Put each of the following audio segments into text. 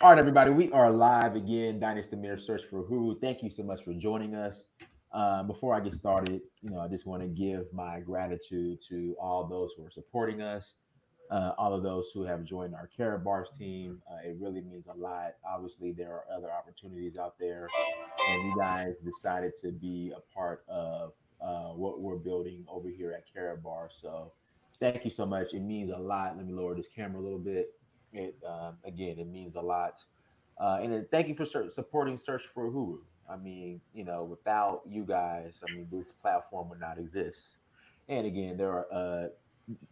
All right, everybody, we are live again. Dynasty Mirror Search for Who. Thank you so much for joining us. Before I get started, I just want to give my gratitude to all those who are supporting us, all of those who have joined our Care Bars team. It really means a lot. Obviously, there are other opportunities out there, and you guys decided to be a part of what we're building over here at Care Bar. So, thank you so much. It means a lot. Let me lower this camera a little bit. It means a lot. And then thank you for supporting Search for Hulu. I mean, without you guys, I mean, this platform would not exist. And again, there are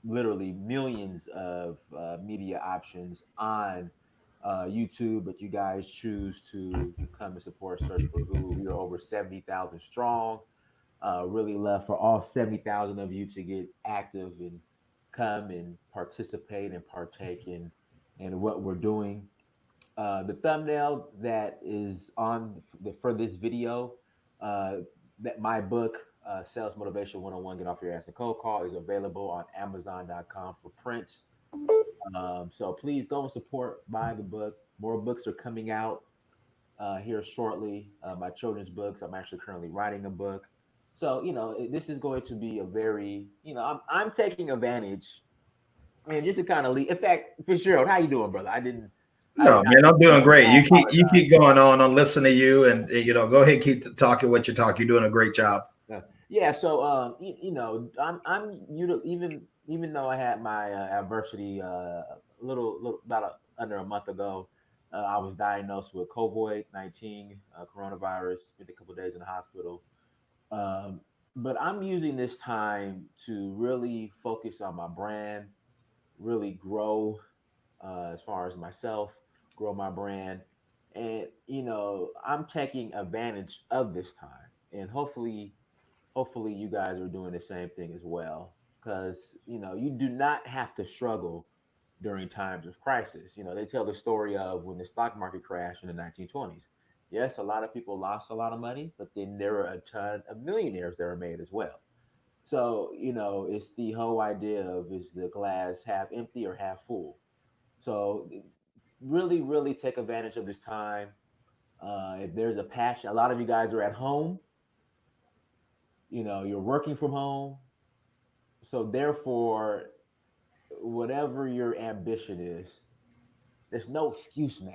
literally millions of media options on YouTube, but you guys choose to come and support Search for Hulu. We are over 70,000 strong. Really love for all 70,000 of you to get active and come and participate and partake in what we're doing. The thumbnail that is on for this video, uh, that my book, Sales Motivation 101, Get Off Your Ass and Cold Call, is available on Amazon.com for print. So please go and support, buy the book. More books are coming out here shortly. My children's books. I'm actually currently writing a book. So this is going to be a very, I'm taking advantage, and just to kind of lead. In fact, Fitzgerald, how you doing, brother? I No, did not man, I'm get to doing know you. great. I You apologize. keep going on. I'm listening to you, and go ahead, keep talking what you talk. You're doing a great job. Yeah, so even though I had my adversity little about under a month ago, I was diagnosed with COVID-19 coronavirus. Spent a couple of days in the hospital. Um, but I'm using this time to really focus on my brand, really grow as far as myself, grow my brand, and I'm taking advantage of this time, and hopefully you guys are doing the same thing as well, because you do not have to struggle during times of crisis. They tell the story of when the stock market crashed in the 1920s. Yes, a lot of people lost a lot of money, but then there were a ton of millionaires that were made as well. So it's the whole idea of, is the glass half empty or half full? So really, really take advantage of this time. If there's a passion, a lot of you guys are at home. You're working from home. So therefore, whatever your ambition is, there's no excuse now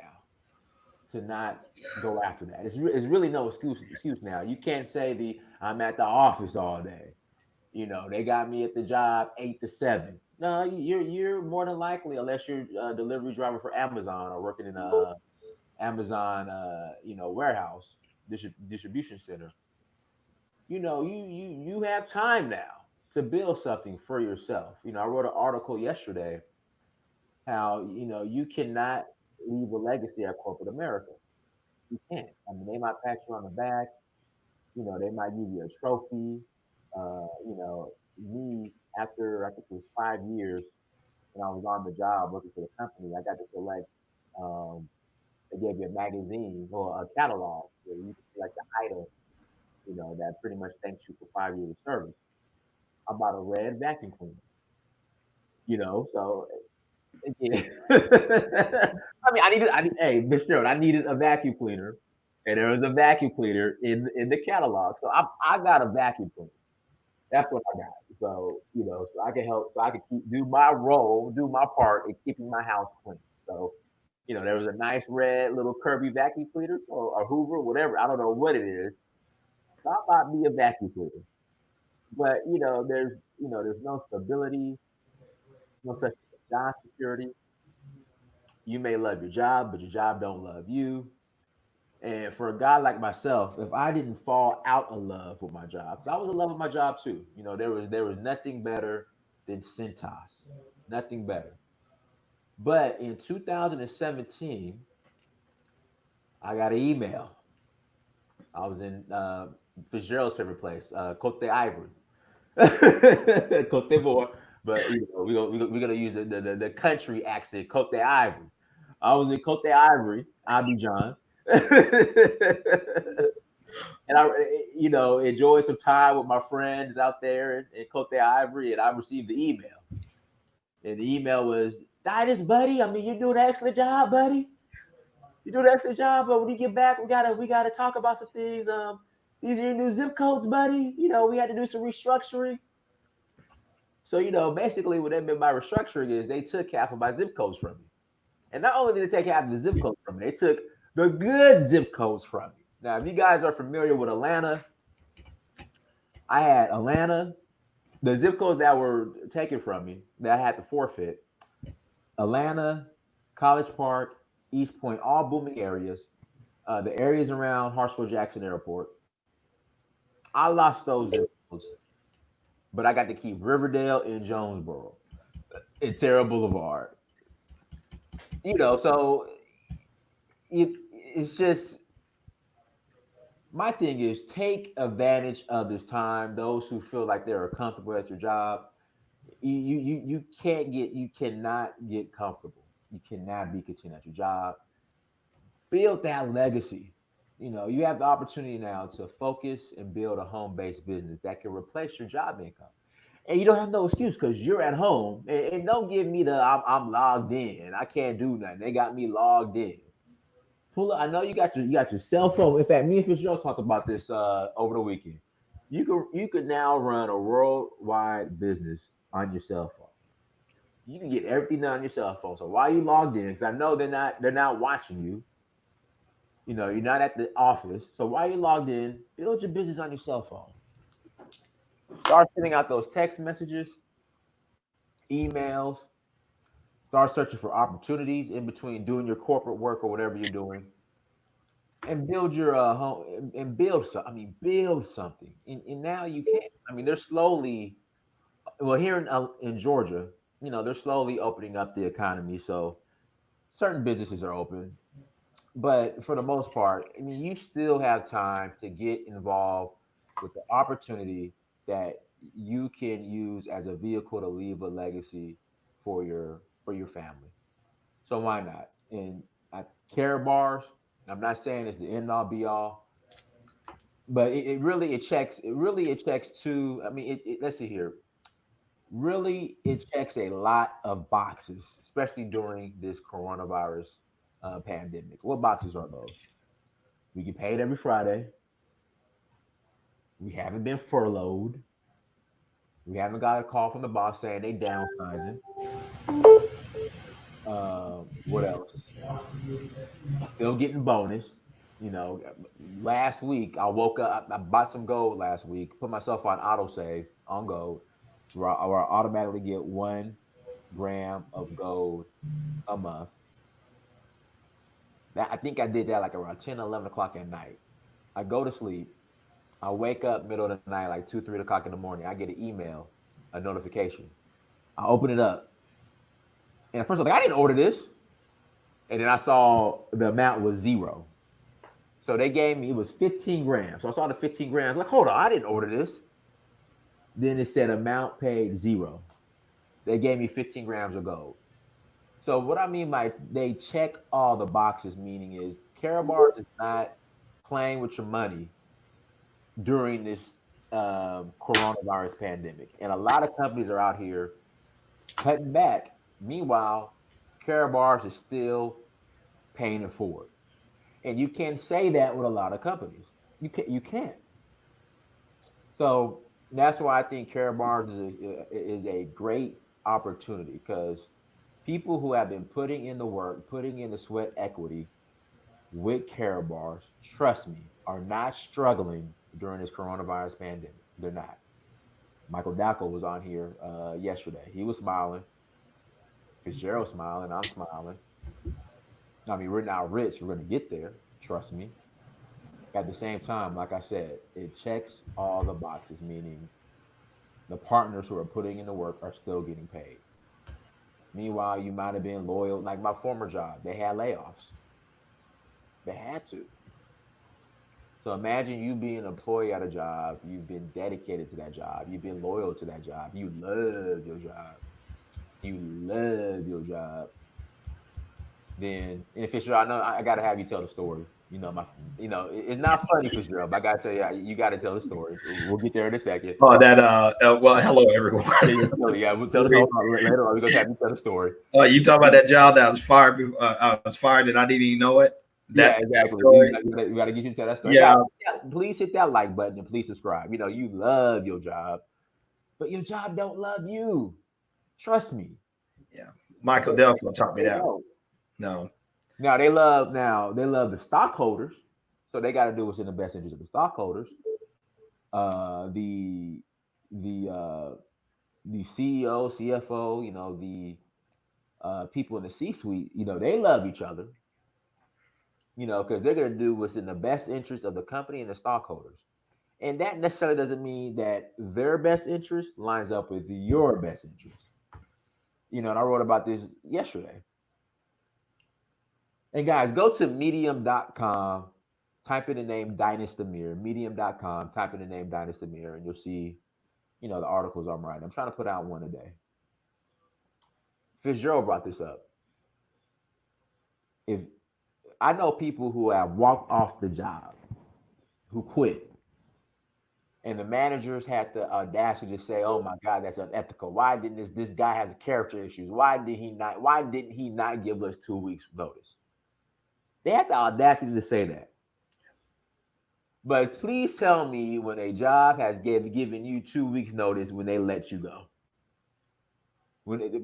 to not go after that. It's really no excuse now. You can't say I'm at the office all day. They got me at the job 8 to 7. No, you're more than likely, unless you're a delivery driver for Amazon or working in a Amazon warehouse distribution center. You have time now to build something for yourself. I wrote an article yesterday how you cannot leave a legacy at corporate America. You can't. I mean, they might pat you on the back. They might give you a trophy. Me, after I think it was 5 years when I was on the job working for the company, I got to select. Um, they gave you a magazine or a catalog where you could select the item, that pretty much thanks you for 5 years of service. I bought a red vacuum cleaner. So again, I mean, hey, Mr. Stern, I needed a vacuum cleaner, and there was a vacuum cleaner in the catalog. So I got a vacuum cleaner. That's what I got. So so I can help, so I can do my role, do my part in keeping my house clean. So there was a nice red little Kirby vacuum cleaner, or Hoover, whatever. I don't know what it is. So I bought me a vacuum cleaner. But there's no stability, no such thing as job security. You may love your job, but your job don't love you. And for a guy like myself, if I didn't fall out of love with my job, because I was in love with my job too. There was nothing better than Cintas, nothing better. But in 2017, I got an email. I was in Fitzgerald's favorite place, Cote Ivory, Cote d'Ivoire. But we're gonna use the country accent, Cote Ivory. I was in Cote Ivory, Abidjan, and I enjoyed some time with my friends out there in Cote Ivory, and I received the email. And the email was, Titus, buddy. I mean, you're doing an excellent job, buddy. You do an extra job, but when you get back, we gotta talk about some things. These are your new zip codes, buddy. We had to do some restructuring. So, basically what they meant by restructuring is they took half of my zip codes from me. And not only did they take half of the zip codes from me, they took the good zip codes from me. Now, if you guys are familiar with Atlanta, I had Atlanta, the zip codes that were taken from me that I had to forfeit, Atlanta, College Park, East Point, all booming areas, the areas around Hartsfield Jackson Airport. I lost those zip codes, but I got to keep Riverdale and Jonesboro and Terra Boulevard. So it's just my thing is take advantage of this time. Those who feel like they're comfortable at your job, you cannot get comfortable. You cannot be content at your job. Build that legacy. You have the opportunity now to focus and build a home-based business that can replace your job income. And you don't have no excuse because you're at home. And don't give me the I'm logged in. I can't do nothing. They got me logged in. Pull up. I know you got your cell phone. In fact, me and Fitzgerald talked about this over the weekend. You could now run a worldwide business on your cell phone. You can get everything done on your cell phone. So while you logged in, because I know they're not watching you. You're not at the office. So while you're logged in, build your business on your cell phone. Start sending out those text messages, emails. Start searching for opportunities in between doing your corporate work or whatever you're doing, and build your home and build some. I mean, build something. And now you can. I mean, they're slowly. Well, here in Georgia, they're slowly opening up the economy. So certain businesses are open, but for the most part, I mean, you still have time to get involved with the opportunity that you can use as a vehicle to leave a legacy for your family. So why not? And care bars. I'm not saying it's the end all be all, but it really it checks two. I mean, let's see here. Really, it checks a lot of boxes, especially during this coronavirus pandemic. What boxes are those? We get paid every Friday. We haven't been furloughed. We haven't got a call from the boss saying they downsizing. What else? Still getting bonus. You know, last week I woke up. I bought some gold last week. Put myself on autosave on gold, where I automatically get 1 gram of gold a month. That I think I did that like around 10, 11 o'clock at night. I go to sleep. I wake up middle of the night, like 2, 3 o'clock in the morning. I get an email, a notification. I open it up, and at first I'm like, I didn't order this. And then I saw the amount was zero. So they gave me, it was 15 grams. So I saw the 15 grams. Like, hold on, I didn't order this. Then it said amount paid zero. They gave me 15 grams of gold. So what I mean by they check all the boxes, meaning is Carabar is not playing with your money during this coronavirus pandemic. And a lot of companies are out here cutting back. Meanwhile, Carabar is still paying it forward. And you can't say that with a lot of companies. You can't. So that's why I think Carabar is a great opportunity because people who have been putting in the work, putting in the sweat equity with Carabar, trust me, are not struggling during this coronavirus pandemic. They're not. Michael Dacko was on here yesterday. He was smiling. Fitzgerald smiling. I'm smiling. I mean, we're not rich. We're going to get there. Trust me. At the same time, like I said, it checks all the boxes, meaning the partners who are putting in the work are still getting paid. Meanwhile, you might have been loyal. Like my former job, they had layoffs. They had to. So imagine you being an employee at a job. You've been dedicated to that job. You've been loyal to that job. You love your job. You love your job. Then, and Fisher, I know I got to have you tell the story. It's not funny, Fisher, but I got to tell you, you got to tell the story. We'll get there in a second. Oh, that well, hello everyone. Yeah, we'll tell the story later on. We're gonna have you tell the story. You talking about that job that I was fired? I was fired and I didn't even know it. Yeah, That exactly. story. We gotta get you to that story. Yeah, Guys, yeah, please hit that like button and please subscribe. You know, you love your job, but your job don't love you. Trust me. yeah. Michael They, Delco taught me they that. don't. No, Now they love the stockholders, so they got to do what's in the best interest of the stockholders. Uh, the the uh, the CEO, CFO, the people in the C-suite, they love each other, because they're gonna do what's in the best interest of the company and the stockholders. And that necessarily doesn't mean that their best interest lines up with your best interest. And I wrote about this yesterday. And guys, go to medium.com, type in the name Dynastamir, medium.com, type in the name Dynastamir, and you'll see, the articles I'm writing. I'm trying to put out one a day. Fitzgerald brought this up. If I know people who have walked off the job, who quit, and the managers had the audacity to say, "Oh my God, that's unethical. Why didn't this guy has character issues? Why didn't he not give us 2 weeks notice?" They had the audacity to say that. But please tell me when a job has given you 2 weeks notice when they let you go.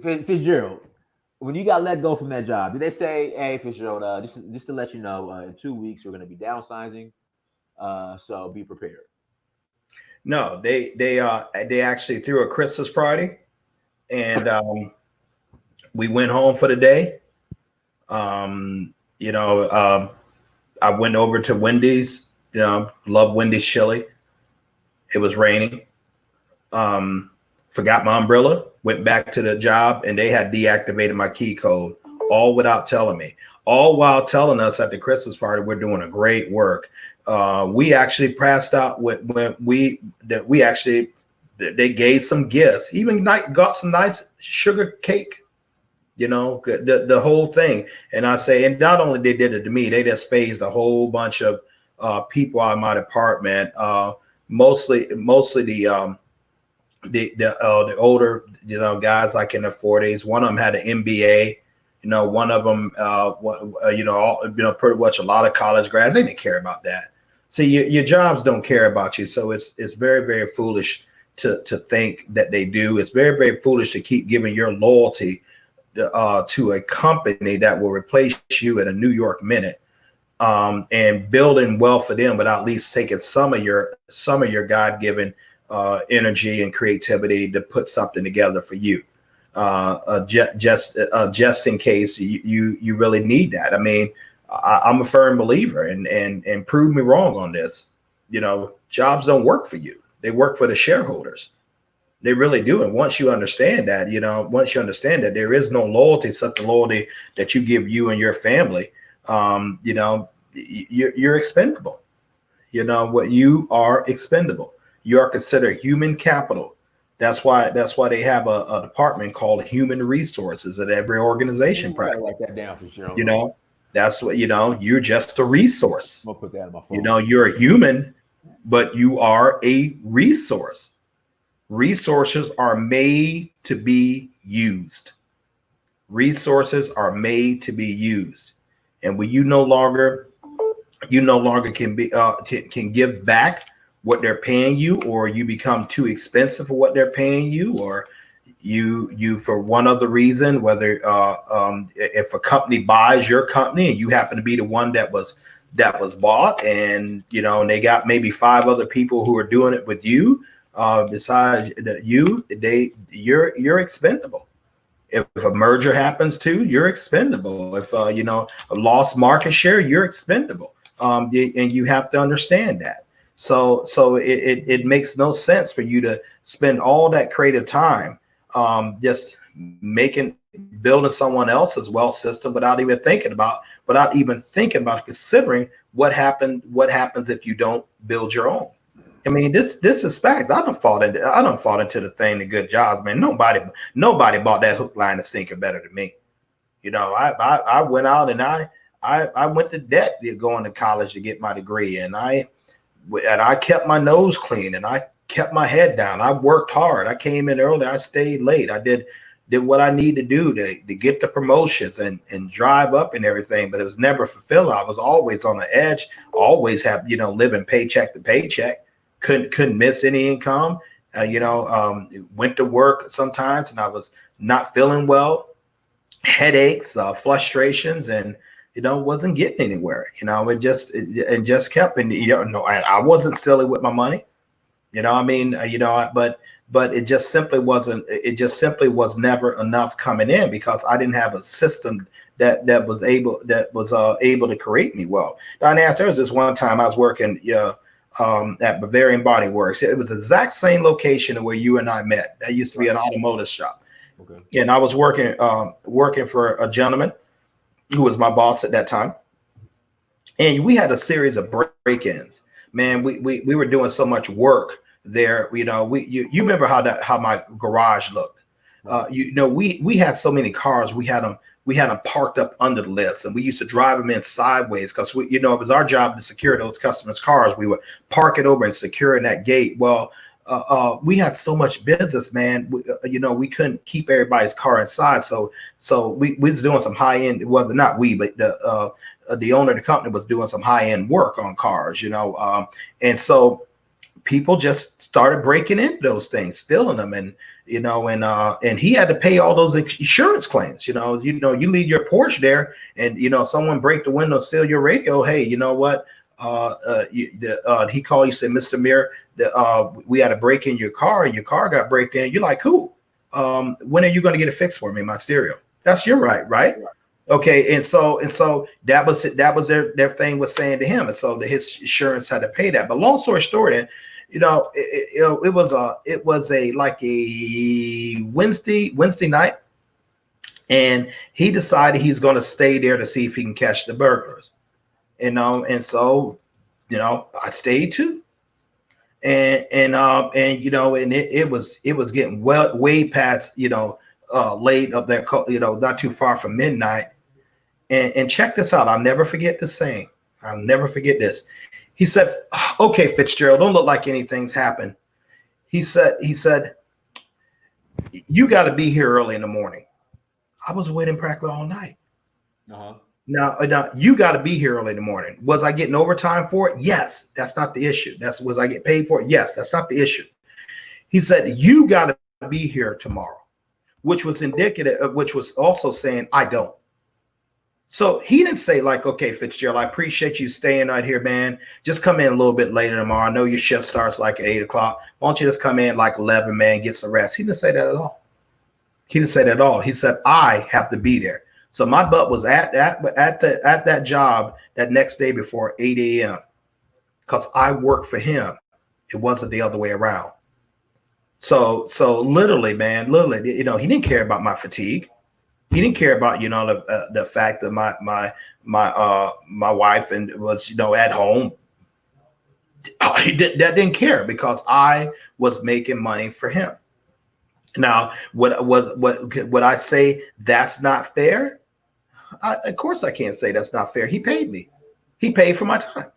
Fitzgerald, when you got let go from that job, did they say, "Hey, Fitzgerald, just to let you know, in 2 weeks we're going to be downsizing, so be prepared"? no. They actually threw a Christmas party, and we went home for the day. Um, you know, I went over to Wendy's. Love Wendy's chili. It was raining. Forgot my umbrella. Went back to the job, and they had deactivated my key code, all without telling me. All while telling us at the Christmas party we're doing a great work. We actually passed out when we actually they gave some gifts. Even got some nice sugar cake. The whole thing. And I say, and not only they did it to me, they just phased a whole bunch of people out of my department. Mostly the older guys like in their 40s. One of them had an MBA. One of them pretty much a lot of college grads. They didn't care about that. See, your jobs don't care about you. So it's very, very foolish to think that they do. It's very, very foolish to keep giving your loyalty to a company that will replace you at a New York minute, and building wealth for them, but at least taking some of your God-given energy and creativity to put something together for you, just in case you really need that. I mean, I'm a firm believer, and prove me wrong on this. Jobs don't work for you; they work for the shareholders. They really do. And once you understand that, there is no loyalty except the loyalty that you give you and your family, you're expendable. What you are expendable. You are considered human capital. That's why they have a department called human resources at every organization. I gotta write that down for sure. That's what, you're just a resource. I'm gonna put that in my phone. You're a human, but you are a resource. Resources are made to be used. Resources are made to be used. And when you no longer can give back what they're paying you, or you become too expensive for what they're paying you, or you for one other reason, whether if a company buys your company and you happen to be the one that was bought, and and they got maybe 5 other people who are doing it with you, besides you're expendable. If a merger happens too, you're expendable. If a lost market share, you're expendable. And you have to understand that. So it makes no sense for you to spend all that creative time just building someone else's wealth system without even thinking about considering what happens if you don't build your own. I mean, this is fact. I don't fall into the thing, the good jobs, man. Nobody bought that hook, line, and sinker better than me. I went out and I went to debt going to college to get my degree, and I kept my nose clean, and I kept my head down. I worked hard. I came in early. I stayed late. I did did what I need to do to get the promotions and drive up and everything, but it was never fulfilling. I was always on the edge, always have, living paycheck to paycheck, couldn't miss any income. Went to work sometimes and I was not feeling well, headaches, frustrations, and wasn't getting anywhere. It just kept, and I wasn't silly with my money. But it just simply wasn't. It just simply was never enough coming in because I didn't have a system that was able to create me well. Diane, there was this one time I was working at Bavarian Body Works. It was the exact same location where you and I met. That used to be an automotive shop. Okay. And I was working for a gentleman who was my boss at that time, and we had a series of break-ins. Man, we were doing so much work there. You remember how my garage looked. We had so many cars. We had them parked up under the lifts, and we used to drive them in sideways because it was our job to secure those customers' cars. We would park it over and secure in that gate. Well, we had so much business, man. We couldn't keep everybody's car inside, so we was doing some high end. Well, not we, but the owner of the company was doing some high end work on cars, and so people just started breaking into those things, stealing them, and he had to pay all those insurance claims. You leave your Porsche there, and someone break the window, steal your radio. Hey, you know what? He called you, said, Mr. Mir, we had to break in your car, and your car got breaked in. You're like, who? When are you going to get it fixed for me? My stereo. That's your right? Okay, and so that was their thing was saying to him, and so his insurance had to pay that. But long story short, then, it was a Wednesday night, and he decided he's going to stay there to see if he can catch the burglars. And so I stayed too, and it was getting way past late up there, not too far from midnight. And check this out. I'll never forget this saying. I'll never forget this. He said, "Okay, Fitzgerald, don't look like anything's happened." He said, "You got to be here early in the morning." I was waiting practically all night. Uh-huh. Now, you got to be here early in the morning. Was I getting overtime for it? Yes. That's not the issue. Was I get paid for it? Yes. That's not the issue. He said, "You got to be here tomorrow," which was indicative, which was also saying, I don't. So he didn't say like, "Okay, Fitzgerald, I appreciate you staying out here, man. Just come in a little bit later tomorrow. I know your shift starts like at 8 o'clock. Why don't you just come in like 11, man, get some rest?" He didn't say that at all. He said, "I have to be there." So my butt was at that job that next day before 8 a.m. because I worked for him. It wasn't the other way around. So literally, man, he didn't care about my fatigue. He didn't care about the fact that my wife and was at home. That didn't care because I was making money for him. Now, would I say that's not fair? Of course, I can't say that's not fair. He paid me. He paid for my time.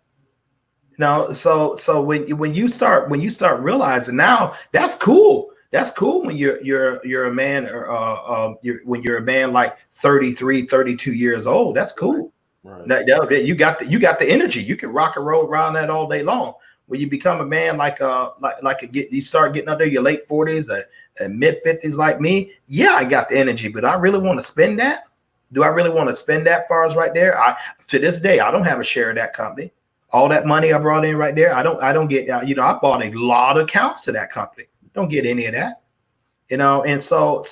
So when you start realizing now, that's cool. That's cool when you're a man, or when you're a man like 33, 32 years old. That's cool. Right. You got the energy. You can rock and roll around that all day long. When you become a man you start getting up there, your late 40s and mid 50s like me. Yeah, I got the energy, but I really want to spend that. Do I really want to spend that far as right there? To this day, I don't have a share of that company. All that money I brought in right there, I don't get. I bought a lot of accounts to that company. Don't get any of that, and so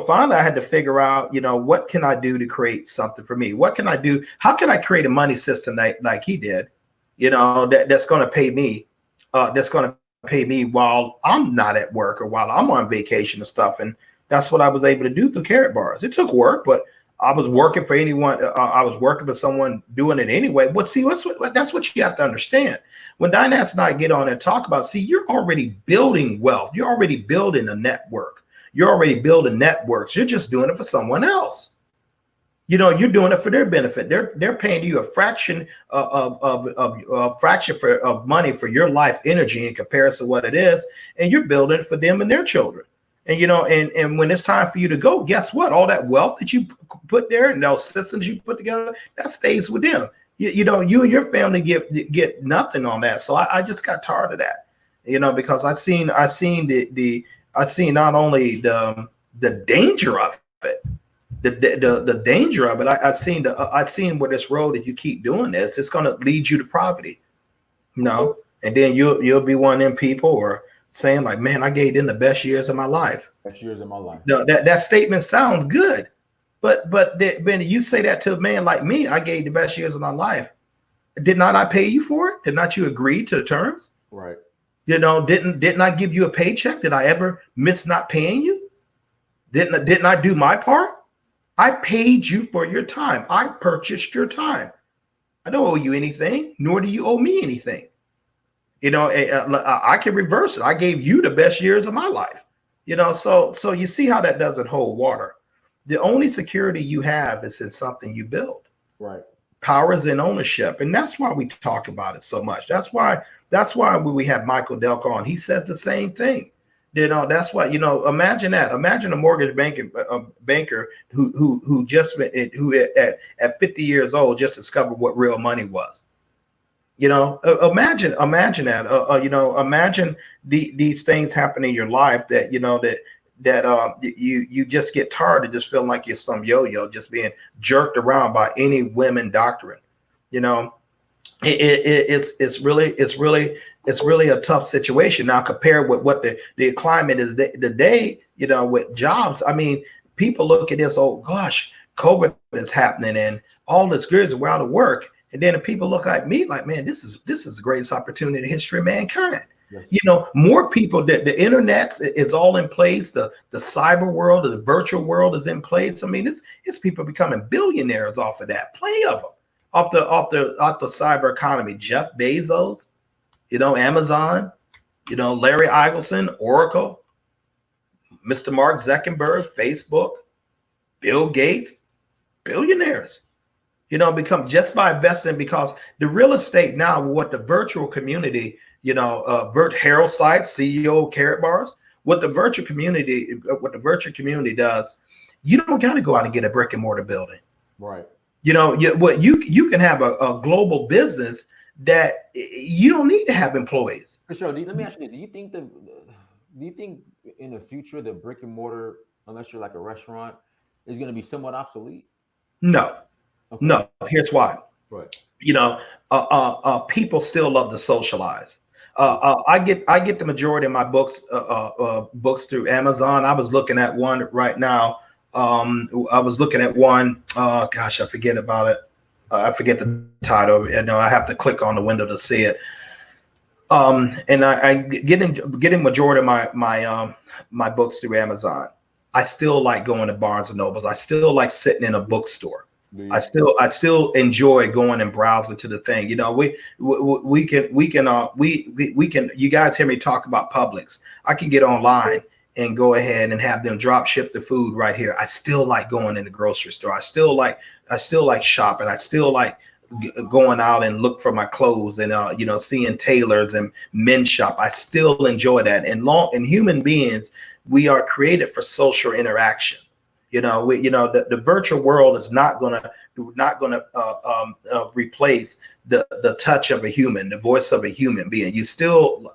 finally I had to figure out, what can I do to create something for me? What can I do? How can I create a money system like he did, that's going to pay me, while I'm not at work or while I'm on vacation and stuff. And that's what I was able to do through Carrot Bars. It took work, but I was working for anyone. I was working for someone doing it anyway. That's what you have to understand. When Dynas and I get on and talk about, you're already building wealth. You're already building a network. You're already building networks. You're just doing it for someone else. You're doing it for their benefit. They're paying you a fraction of money for your life energy in comparison to what it is, and you're building it for them and their children. And and when it's time for you to go, guess what? All that wealth that you put there and those systems you put together, that stays with them. You and your family get nothing on that. So I just got tired of that, because I seen not only the danger of it, the danger of it. I've seen where this road that you keep doing this, it's going to lead you to poverty, and then you'll be one of them people or saying like, man, I gave them the best years of my life. Best years of my life. No, that statement sounds good, but when you say that to a man like me, I gave the best years of my life. Did not I pay you for it? Did not you agree to the terms? Right. Didn't I give you a paycheck? Did I ever miss not paying you? Didn't I do my part? I paid you for your time. I purchased your time. I don't owe you anything, nor do you owe me anything. I can reverse it. I gave you the best years of my life. So you see how that doesn't hold water. The only security you have is in something you build. Right. Power is in ownership, and that's why we talk about it so much. That's why when we had Michael Delk on, he said the same thing. That's why, imagine that. Imagine a mortgage banker who at 50 years old just discovered what real money was. Imagine that. Imagine these things happen in your life that you just get tired of just feeling like you're some yo-yo, just being jerked around by any women doctrine. It's really a tough situation now compared with what the climate is today. With jobs, I mean, people look at this, oh gosh, COVID is happening and all this goods are out of work. And then the people look like me, like, man, this is the greatest opportunity in the history of mankind. Yes. More people, the internet is all in place. The cyber world, the virtual world is in place. I mean, it's people becoming billionaires off of that. Plenty of them off the cyber economy. Jeff Bezos, Amazon, Larry Eigelson, Oracle, Mr. Mark Zuckerberg, Facebook, Bill Gates, billionaires. Become just by investing, because the real estate now, what the virtual community, Harold Sykes, CEO of Carrot Bars, what the virtual community does, you don't got to go out and get a brick and mortar building. Right. You can have a global business that you don't need to have employees. For sure. Let me ask you, do you think in the future the brick and mortar, unless you're like a restaurant, is going to be somewhat obsolete? No. Okay. No, here's why. Right. People still love to socialize. I get the majority of my books through Amazon. I was looking at one right now. I was looking at one. Gosh, I forget about it. I forget the title. I have to click on the window to see it. And I getting majority of my books through Amazon. I still like going to Barnes and Nobles. I still like sitting in a bookstore. I still enjoy going and browsing to the thing. We can. You guys hear me talk about Publix. I can get online and go ahead and have them drop ship the food right here. I still like going in the grocery store. I still like shopping. I still like going out and look for my clothes and seeing tailors and men's shop. I still enjoy that. And human beings, we are created for social interaction. The virtual world is not gonna replace the touch of a human, the voice of a human being. You still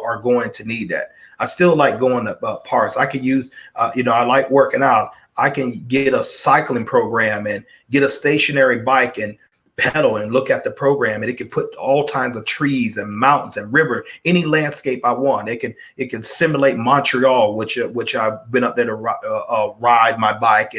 are going to need that. I still like going to parks. I could use, I like working out. I can get a cycling program and get a stationary bike and pedal and look at the program, and it can put all kinds of trees and mountains and river, any landscape I want. It can simulate Montreal, which I've been up there to ride my bike,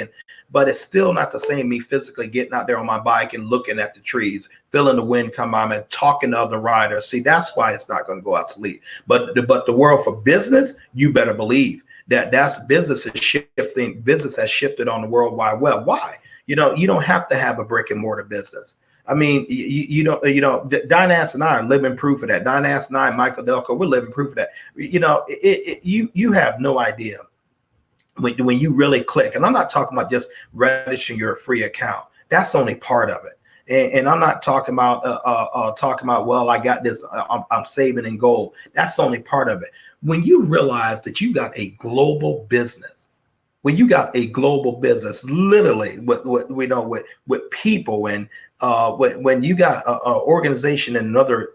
but it's still not the same me physically getting out there on my bike and looking at the trees, feeling the wind come on and talking to other riders. See, that's why it's not going to go obsolete. But the world for business, you better believe that's business is shifting. Business has shifted on the World Wide Web. Why? You don't have to have a brick and mortar business. I mean, Dynas and I are living proof of that. Dynas and I, Michael Delco, we're living proof of that. You have no idea when you really click. And I'm not talking about just registering your free account. That's only part of it. And I'm not talking about well, I got this. I'm saving in gold. That's only part of it. when you realize that you got a global business, when you got a global business, literally with we know with people, and when you got a organization in another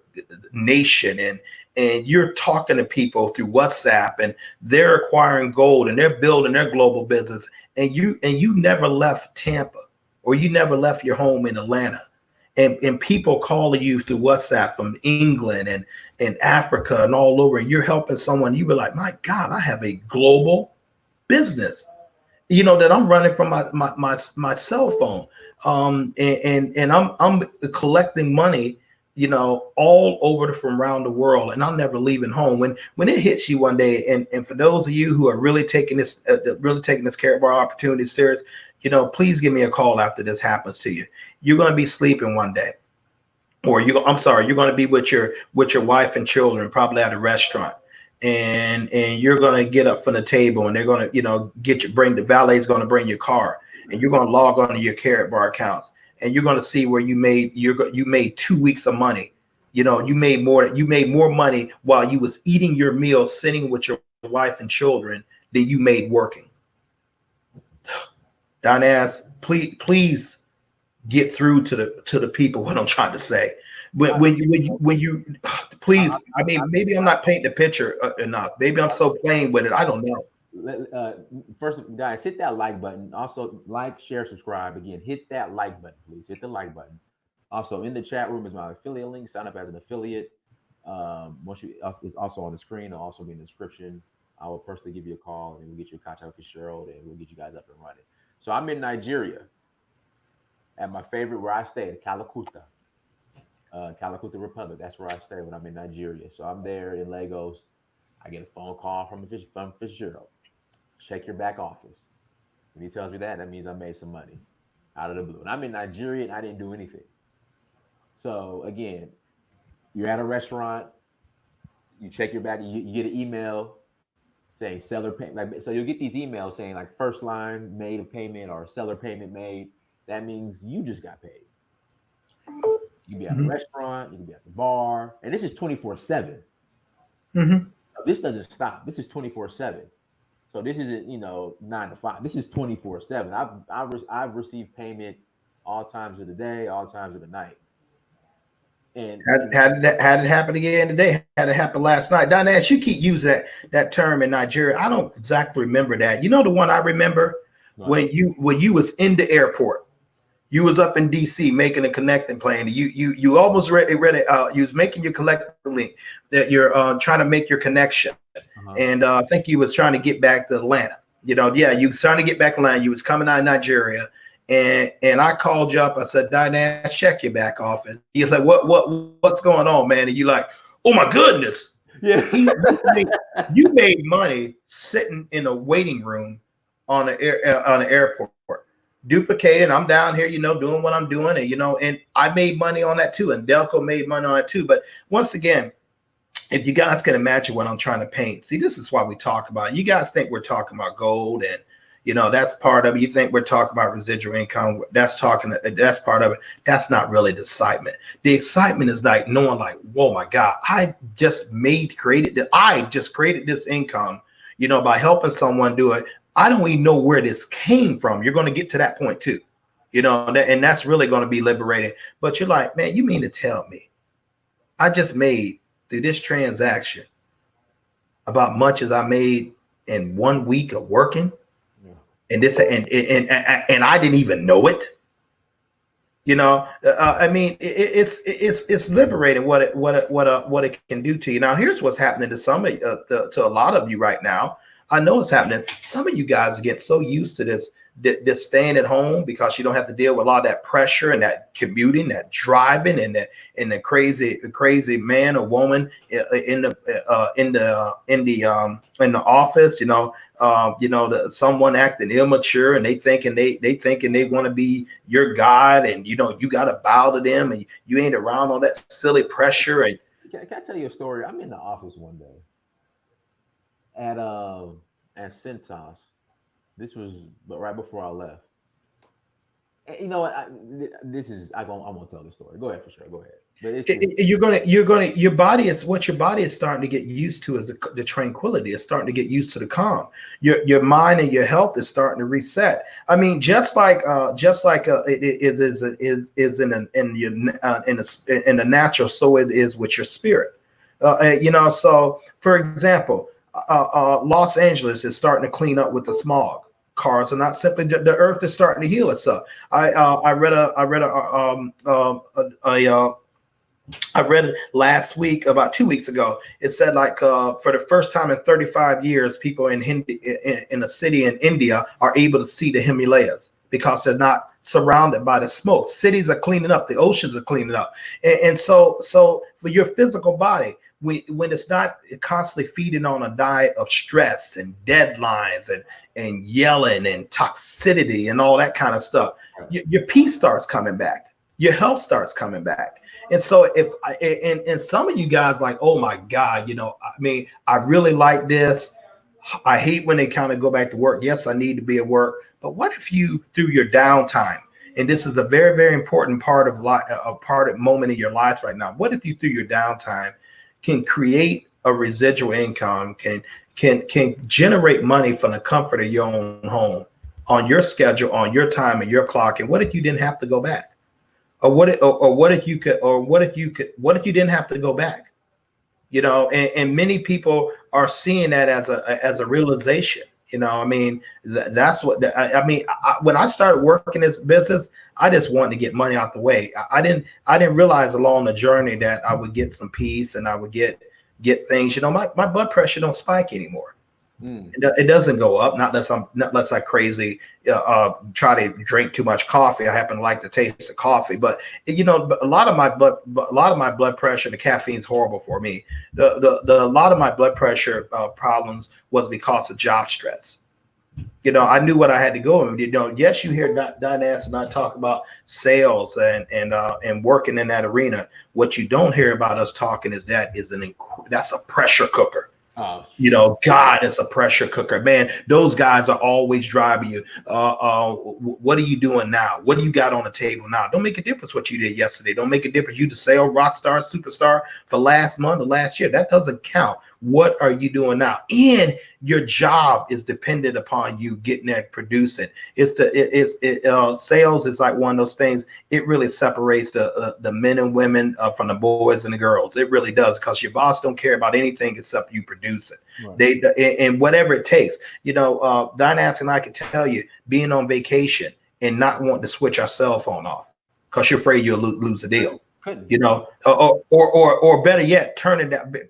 nation, and you're talking to people through WhatsApp, and they're acquiring gold, and they're building their global business, and you never left Tampa, or you never left your home in Atlanta, and people calling you through WhatsApp from England and Africa and all over, and you're helping someone, you were like, my God, I have a global business, that I'm running from my cell phone. And I'm collecting money, all over from around the world, and I'm never leaving home. When it hits you one day, and for those of you who are really taking this Karatbar opportunity serious, please give me a call after this happens to you. You're going to be sleeping one day, or you're going to be with your wife and children, probably at a restaurant, and you're going to get up from the table, and they're going to bring the valet's going to bring your car, and you're going to log on to your Karatbar accounts, and you're going to see where you made 2 weeks of money. You made more money while you was eating your meal, sitting with your wife and children, than you made working. Dinas, please get through to the people what I'm trying to say. When you please, I mean, maybe I'm not painting the picture enough. Maybe I'm so plain with it. I don't know. First, guys, hit that like button. Also, like, share, subscribe. Again, hit that like button, please. Hit the like button. Also, in the chat room is my affiliate link. Sign up as an affiliate. It's also on the screen. It'll also be in the description. I will personally give you a call, and we'll get you in contact with Fitzgerald, and we'll get you guys up and running. So I'm in Nigeria at my favorite, where I stay, in Calacuta Republic. That's where I stay when I'm in Nigeria. So I'm there in Lagos. I get a phone call from Fitzgerald. Check your back office. When he tells me that means I made some money out of the blue. And I'm in Nigeria, and I didn't do anything. So again, you're at a restaurant, you check your back, you get an email saying seller payment. So you'll get these emails saying like first line made a payment or seller payment made. That means you just got paid. You can be at a restaurant, you can be at the bar, and this is 24/7. This doesn't stop. This is 24/7. So this isn't 9 to 5. This is 24/7. I've received payment all times of the day, all times of the night. And had it happen again today? Had it happen last night? Dinas, you keep using that term in Nigeria. I don't exactly remember that. You know the one I remember? When you was in the airport. You was up in DC making a connecting plane. You almost read it. You was making your connecting link that you're trying to make your connection, and I think you was trying to get back to Atlanta. You was trying to get back to Atlanta. You was coming out of Nigeria, and I called you up. I said, Dinas, check your back office. He's like, what's going on, man? And you like, oh my goodness, yeah, you made money sitting in a waiting room on an airport. Duplicated. I'm down here, doing what I'm doing, and I made money on that too, and Delco made money on it too. But once again, if you guys can imagine what I'm trying to paint, see, this is why we talk about it. You guys think we're talking about gold, and that's part of it. You think we're talking about residual income. That's part of it. That's not really the excitement. The excitement is like knowing, like, whoa, my God, I just created this income, by helping someone do it. I don't even know where this came from. You're going to get to that point too, and that's really going to be liberating. But you're like, man, you mean to tell me I just made through this transaction about much as I made in 1 week of working, and this and I didn't even know it. I mean, it's liberating what it can do to you. Now, here's what's happening to to a lot of you right now. I know it's happening. Some of you guys get so used to this staying at home because you don't have to deal with a lot of that pressure and that commuting, that driving, and the crazy man or woman in the office. Someone acting immature, and they thinking they want to be your God, and you got to bow to them, and you ain't around all that silly pressure. And can I tell you a story? I'm in the office one day at Cintas. This was right before I left, You know what? This is I won't tell the story. Go ahead for sure. Go ahead. But it's It- just your body is what your body is starting to get used to is the tranquility. It's starting to get used to the calm. Your mind and your health is starting to reset. I mean, it is in your in the natural, so it is with your spirit. So for example, Los Angeles is starting to clean up with the smog. Cars are not simply the earth is starting to heal itself. I read it last week, about 2 weeks ago. It said like for the first time in 35 years, people in a city in India are able to see the Himalayas because they're not surrounded by the smoke. Cities are cleaning up, the oceans are cleaning up, and so for your physical body, when it's not constantly feeding on a diet of stress and deadlines and yelling and toxicity and all that kind of stuff, right. your peace starts coming back, your health starts coming back. And so if and some of you guys like, oh my God, I mean, I really like this. I hate when they kind of go back to work. Yes, I need to be at work. But what if you through your downtime, and this is a very, very important part of life, a part of moment in your life right now. What if you through your downtime can create a residual income, can generate money from the comfort of your own home, on your schedule, on your time and your clock? And what if you didn't have to go back? What if you could, what if you didn't have to go back? And many people are seeing that as a realization. I mean, that's what I mean. When I started working this business, I just wanted to get money out the way. I didn't realize along the journey that I would get some peace and I would get things. My blood pressure don't spike anymore. Mm. It doesn't go up, not unless I crazy try to drink too much coffee. I happen to like the taste of coffee, but a lot of my blood pressure, the caffeine's horrible for me. A lot of my blood pressure problems was because of job stress. I knew what I had to go. And yes, you hear Diane and I talk about sales and working in that arena. What you don't hear about us talking is that's a pressure cooker. Oh, God, it's a pressure cooker, man. Those guys are always driving you. What are you doing now? What do you got on the table now? Don't make a difference what you did yesterday. Don't make a difference. You the sale rock star, superstar for last month or last year. That doesn't count. What are you doing now? And your job is dependent upon you getting there producing. Sales is like one of those things. It really separates the men and women from the boys and the girls. It really does, because your boss don't care about anything except you produce it. Right. And whatever it takes. Diane and I can tell you, being on vacation and not wanting to switch our cell phone off because you're afraid you'll lose a deal. Or better yet,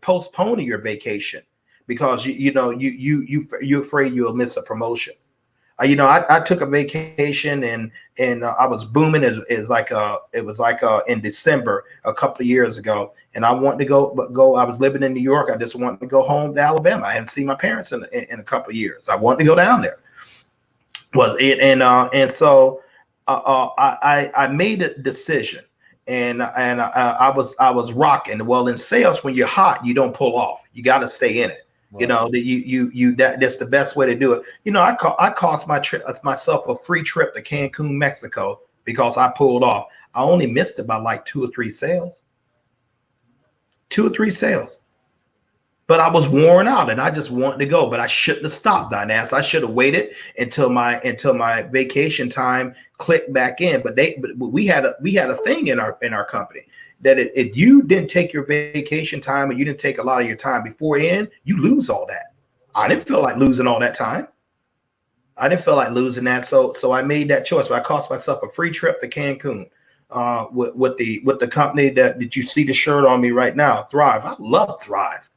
postponing your vacation because you're afraid you'll miss a promotion. I took a vacation and I was booming. It was like in December a couple of years ago, and I wanted to go. I was living in New York. I just wanted to go home to Alabama. I hadn't seen my parents in a couple of years. I wanted to go down there. So I made a decision. And I was rocking. Well, in sales, when you're hot, you don't pull off. You got to stay in it. Right. That's the best way to do it. I cost myself a free trip to Cancun, Mexico, because I pulled off. I only missed it by like 2 or 3 sales. 2 or 3 sales. But I was worn out and I just wanted to go. But I shouldn't have stopped, Diane. I should have waited until my vacation time clicked back in. But we had a thing in our company that if you didn't take your vacation time and you didn't take a lot of your time beforehand, you lose all that. I didn't feel like losing all that time. I didn't feel like losing that. So I made that choice. But I cost myself a free trip to Cancun with the company that you see the shirt on me right now, Thrive. I love Thrive.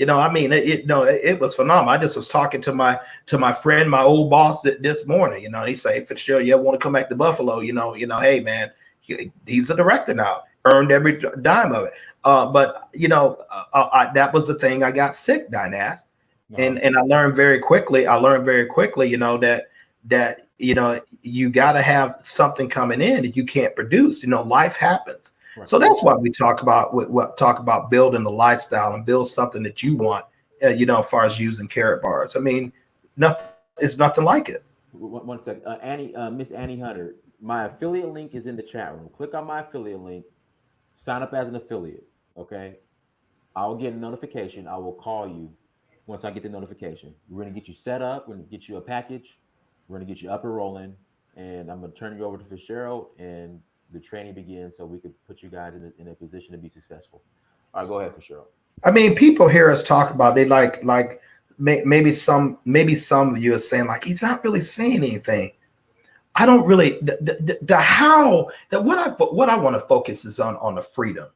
It was phenomenal. I just was talking to my friend, my old boss this morning. He said, Fitzgerald, you ever want to come back to Buffalo? Hey man, he's a director now, earned every dime of it. But that was the thing. I got sick, Diane. No. And I learned very quickly. That you got to have something coming in that you can't produce. Life happens. Right. So that's why we talk about building the lifestyle and build something that you want, as far as using carrot bars. I mean, it's nothing like it. One second. Miss Annie Hunter, My affiliate link is in the chat room. Click on my affiliate link. Sign up as an affiliate. Okay. I'll get a notification. I will call you once I get the notification. We're gonna get you set up. We're gonna get you a package. We're gonna get you up and rolling. And I'm gonna turn you over to Fitzgerald, and the training begins so we could put you guys in a position to be successful. All right, go ahead, Fitzgerald. I mean, people hear us talk about they maybe some of you are saying like he's not really saying anything. I don't really what I want to focus is on the freedom.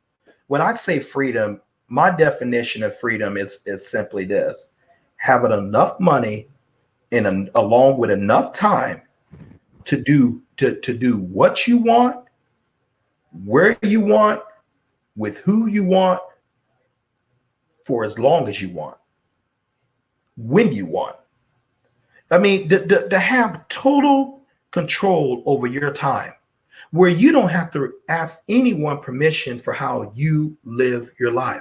When I say freedom, my definition of freedom is simply this: having enough money and along with enough time to do what you want, where you want, with who you want, for as long as you want, when you want. I mean, to have total control over your time, where you don't have to ask anyone permission for how you live your life.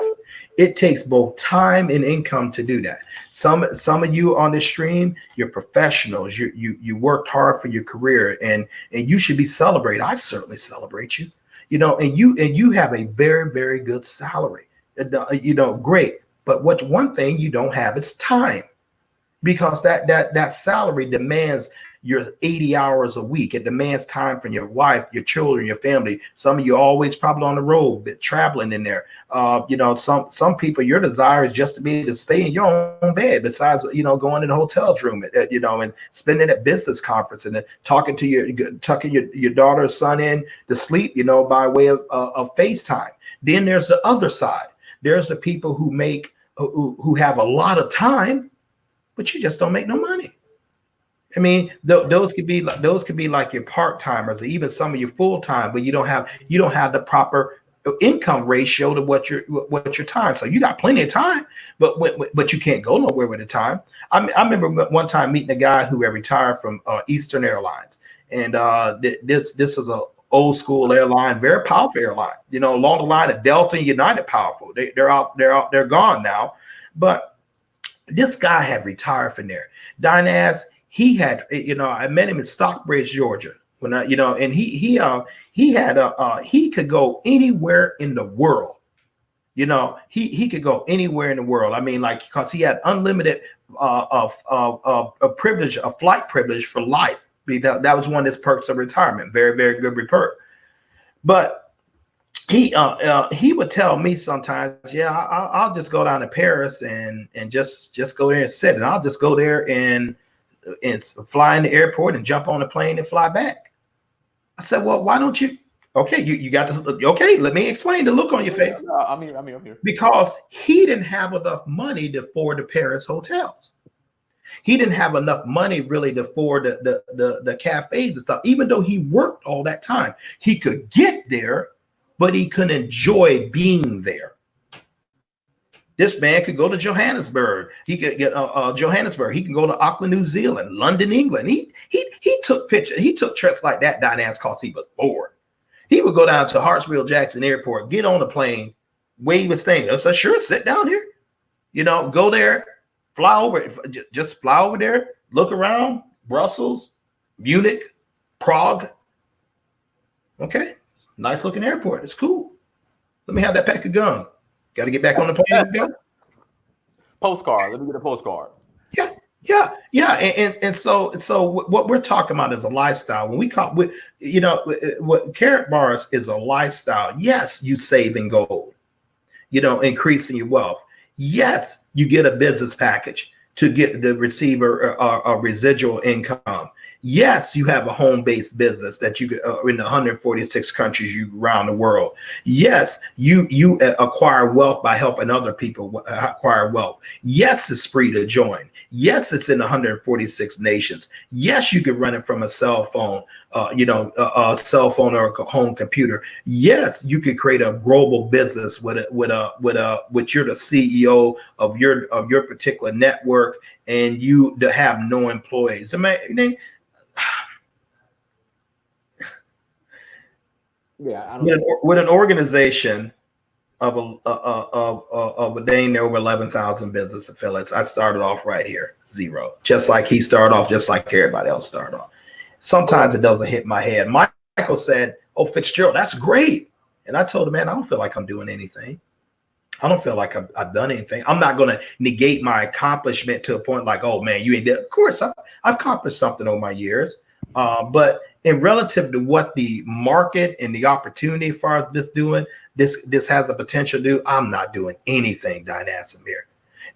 It takes both time and income to do that. Some of you on this stream, you're professionals. You worked hard for your career, and you should be celebrated. I certainly celebrate you. You know, and you have a very, very good salary. You know, great. But what's one thing you don't have is time, because that salary demands your 80 hours a week. It demands time from your wife, your children, your family. Some of you always probably on the road, but traveling in there. You know, some people, your desire is just to be able to stay in your own bed, besides, you know, going in the hotel's room, you know, and spending at business conference and then tucking your daughter or son in to sleep, you know, by way of FaceTime. Then there's the other side. There's the people who have a lot of time, but you just don't make no money. I mean, those could be like your part-timers, or even some of your full-time, but you don't have the proper income ratio to what your time. So you got plenty of time, but you can't go nowhere with the time. I remember one time meeting a guy who had retired from Eastern Airlines, and this is a old school airline, very powerful airline. You know, along the line of Delta and United, powerful. They're gone now, but this guy had retired from there. Dinaz, he had, you know, I met him in Stockbridge, Georgia, when I, you know, and he could go anywhere in the world. You know, he could go anywhere in the world. I mean, like, because he had unlimited privilege, a flight privilege for life. That was one of his perks of retirement. Very, very good perk. But he would tell me sometimes, yeah, I'll just go down to Paris and just go there and sit, and I'll just go there and fly in the airport and jump on the plane and fly back. I said, well, why don't you? Okay, you got to. Okay, let me explain the look on your face. I'm here. Because he didn't have enough money to afford the Paris hotels. He didn't have enough money really to afford the cafes and stuff. Even though he worked all that time, he could get there, but he couldn't enjoy being there. This man could go to Johannesburg. He could get Johannesburg. He can go to Auckland, New Zealand, London, England. He took pictures. He took trips like that down there because he was bored. He would go down to Hartsfield Jackson Airport, get on the plane, wave his thing. I said, sure, sit down here. You know, go there, fly over, just fly over there, look around, Brussels, Munich, Prague. Okay, nice looking airport. It's cool. Let me have that pack of gum. Got to get back on the plane and go. Postcard. Let me get a postcard. Yeah. And so what we're talking about is a lifestyle. When we call, you know, what Carrot Bars is a lifestyle. Yes, you save in gold, you know, increasing your wealth. Yes, you get a business package to get the receiver a residual income. Yes, you have a home-based business that you in the 146 countries you around the world. Yes, you acquire wealth by helping other people acquire wealth. Yes, it's free to join. Yes, it's in 146 nations. Yes, you can run it from a cell phone, a cell phone or a home computer. Yes, you could create a global business with you're the CEO of your particular network, and you have no employees. I mean, yeah, with an organization of a dang over 11,000 business affiliates, I started off right here, 0. Just like he started off, just like everybody else started off. Sometimes it doesn't hit my head. My Michael said, "Oh, Fitzgerald, that's great." And I told him, "Man, I don't feel like I'm doing anything. I don't feel like I've done anything. I'm not going to negate my accomplishment to a point like, oh man, you ain't did." Of course, I've accomplished something over my years, but in relative to what the market and the opportunity for this doing, this has the potential to do, I'm not doing anything, Dynas Amir.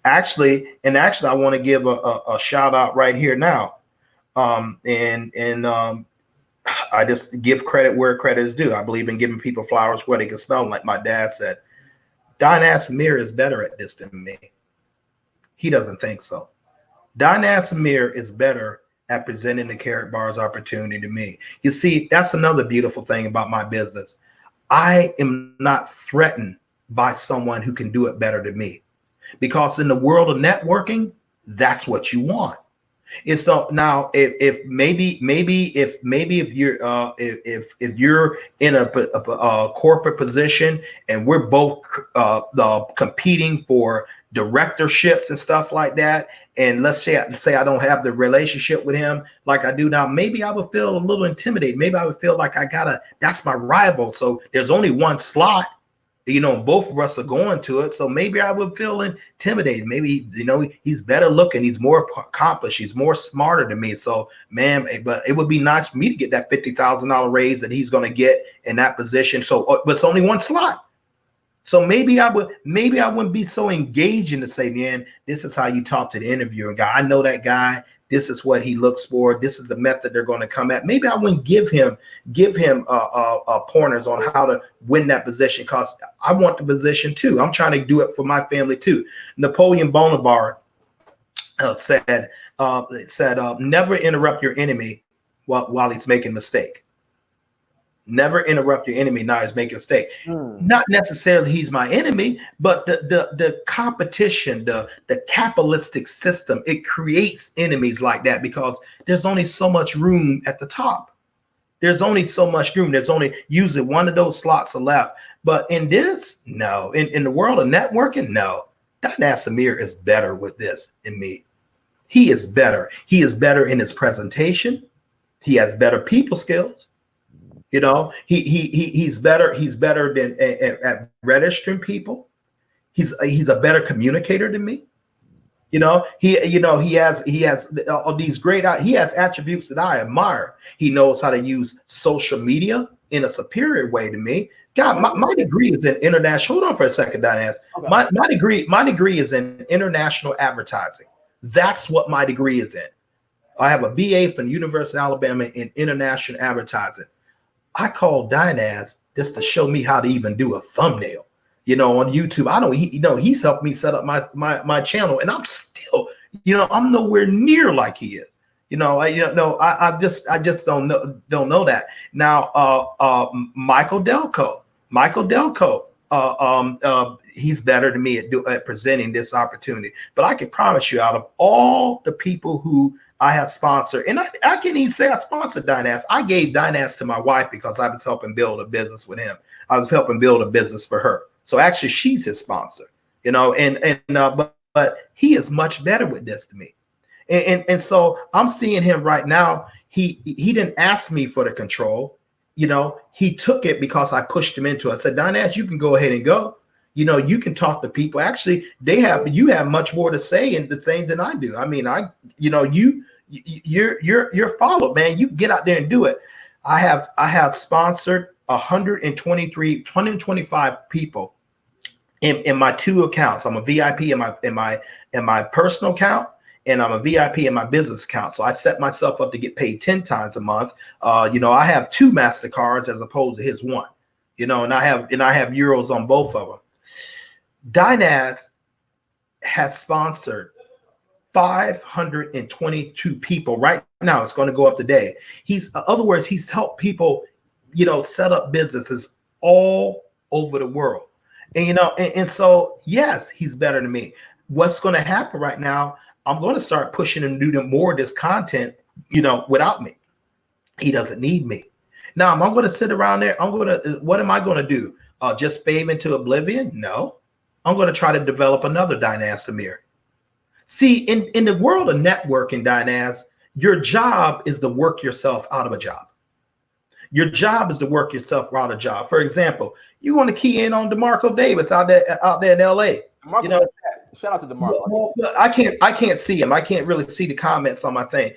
Actually, I want to give a shout out right here now, I just give credit where credit is due. I believe in giving people flowers where they can smell them, like my dad said. Dynas Amir is better at this than me. He doesn't think so. Dynas Amir is better at presenting the Carrot Bars opportunity to me. You see, that's another beautiful thing about my business. I am not threatened by someone who can do it better than me, because in the world of networking, that's what you want. It's so now if you're in a corporate position and we're both competing for directorships and stuff like that, and let's say I don't have the relationship with him like I do now, maybe I would feel a little intimidated. Maybe I would feel like that's my rival. So there's only one slot. Both of us are going to it. So maybe I would feel intimidated. Maybe, he's better looking. He's more accomplished. He's more smarter than me. So, man, but it would be nice for me to get that $50,000 raise that he's going to get in that position. So, but it's only one slot. So maybe I wouldn't be so engaging to say, man, this is how you talk to the interviewer guy. I know that guy. This is what he looks for. This is the method they're going to come at. Maybe I wouldn't give him pointers on how to win that position, because I want the position too. I'm trying to do it for my family too. Napoleon Bonaparte said, never interrupt your enemy while he's making a mistake. Never interrupt your enemy now he's making a mistake. Not necessarily he's my enemy, but the competition, the capitalistic system, it creates enemies like that, because there's only so much room at the top. There's only so much room. There's only usually one of those slots are left. But in this, no. In the world of networking, no. Dynas Amir is better with this than me. He is better. He is better in his presentation. He has better people skills. He's better than at registering people. He's a better communicator than me. He has all these he has attributes that I admire. He knows how to use social media in a superior way to me. God, my degree is in international. Hold on for a second, Dynas. Okay. My degree is in international advertising. That's what my degree is in. I have a BA from the University of Alabama in international advertising. I called Dynas just to show me how to even do a thumbnail, on YouTube. I know he's helped me set up my channel, and I'm still, I'm nowhere near like he is. I just don't know that. Now, Michael Delco, he's better than me at presenting this opportunity. But I can promise you, out of all the people who I have sponsored, and I can't even say I sponsored Dynas. I gave Dynas to my wife because I was helping build a business with him. I was helping build a business for her. So actually, she's his sponsor. But he is much better with this than me. And so I'm seeing him right now. He didn't ask me for the control. He took it because I pushed him into it. I said, Dynas, you can go ahead and go. You can talk to people. Actually, you have much more to say in the things than I do. I mean, you're followed, man. You get out there and do it. I have sponsored 125 people in my two accounts. I'm a VIP in my personal account, and I'm a VIP in my business account. So I set myself up to get paid 10 times a month. I have 2 MasterCards as opposed to his one. And I have euros on both of them. Dynas has sponsored 522 people right now. It's going to go up today. He's helped people, set up businesses all over the world. And so, yes, he's better than me. What's going to happen right now, I'm going to start pushing him to do more of this content, without me. He doesn't need me. Now, am I going to sit around there? What am I going to do? Just fade into oblivion? No. I'm going to try to develop another Dynas Amir. See, in the world of networking, Dynas, your job is to work yourself out of a job. Your job is to work yourself out a job. For example, you want to key in on DeMarco Davis out there in LA. DeMarco, You know, shout out to DeMarco. well, I can't see him. I can't really see the comments on my thing.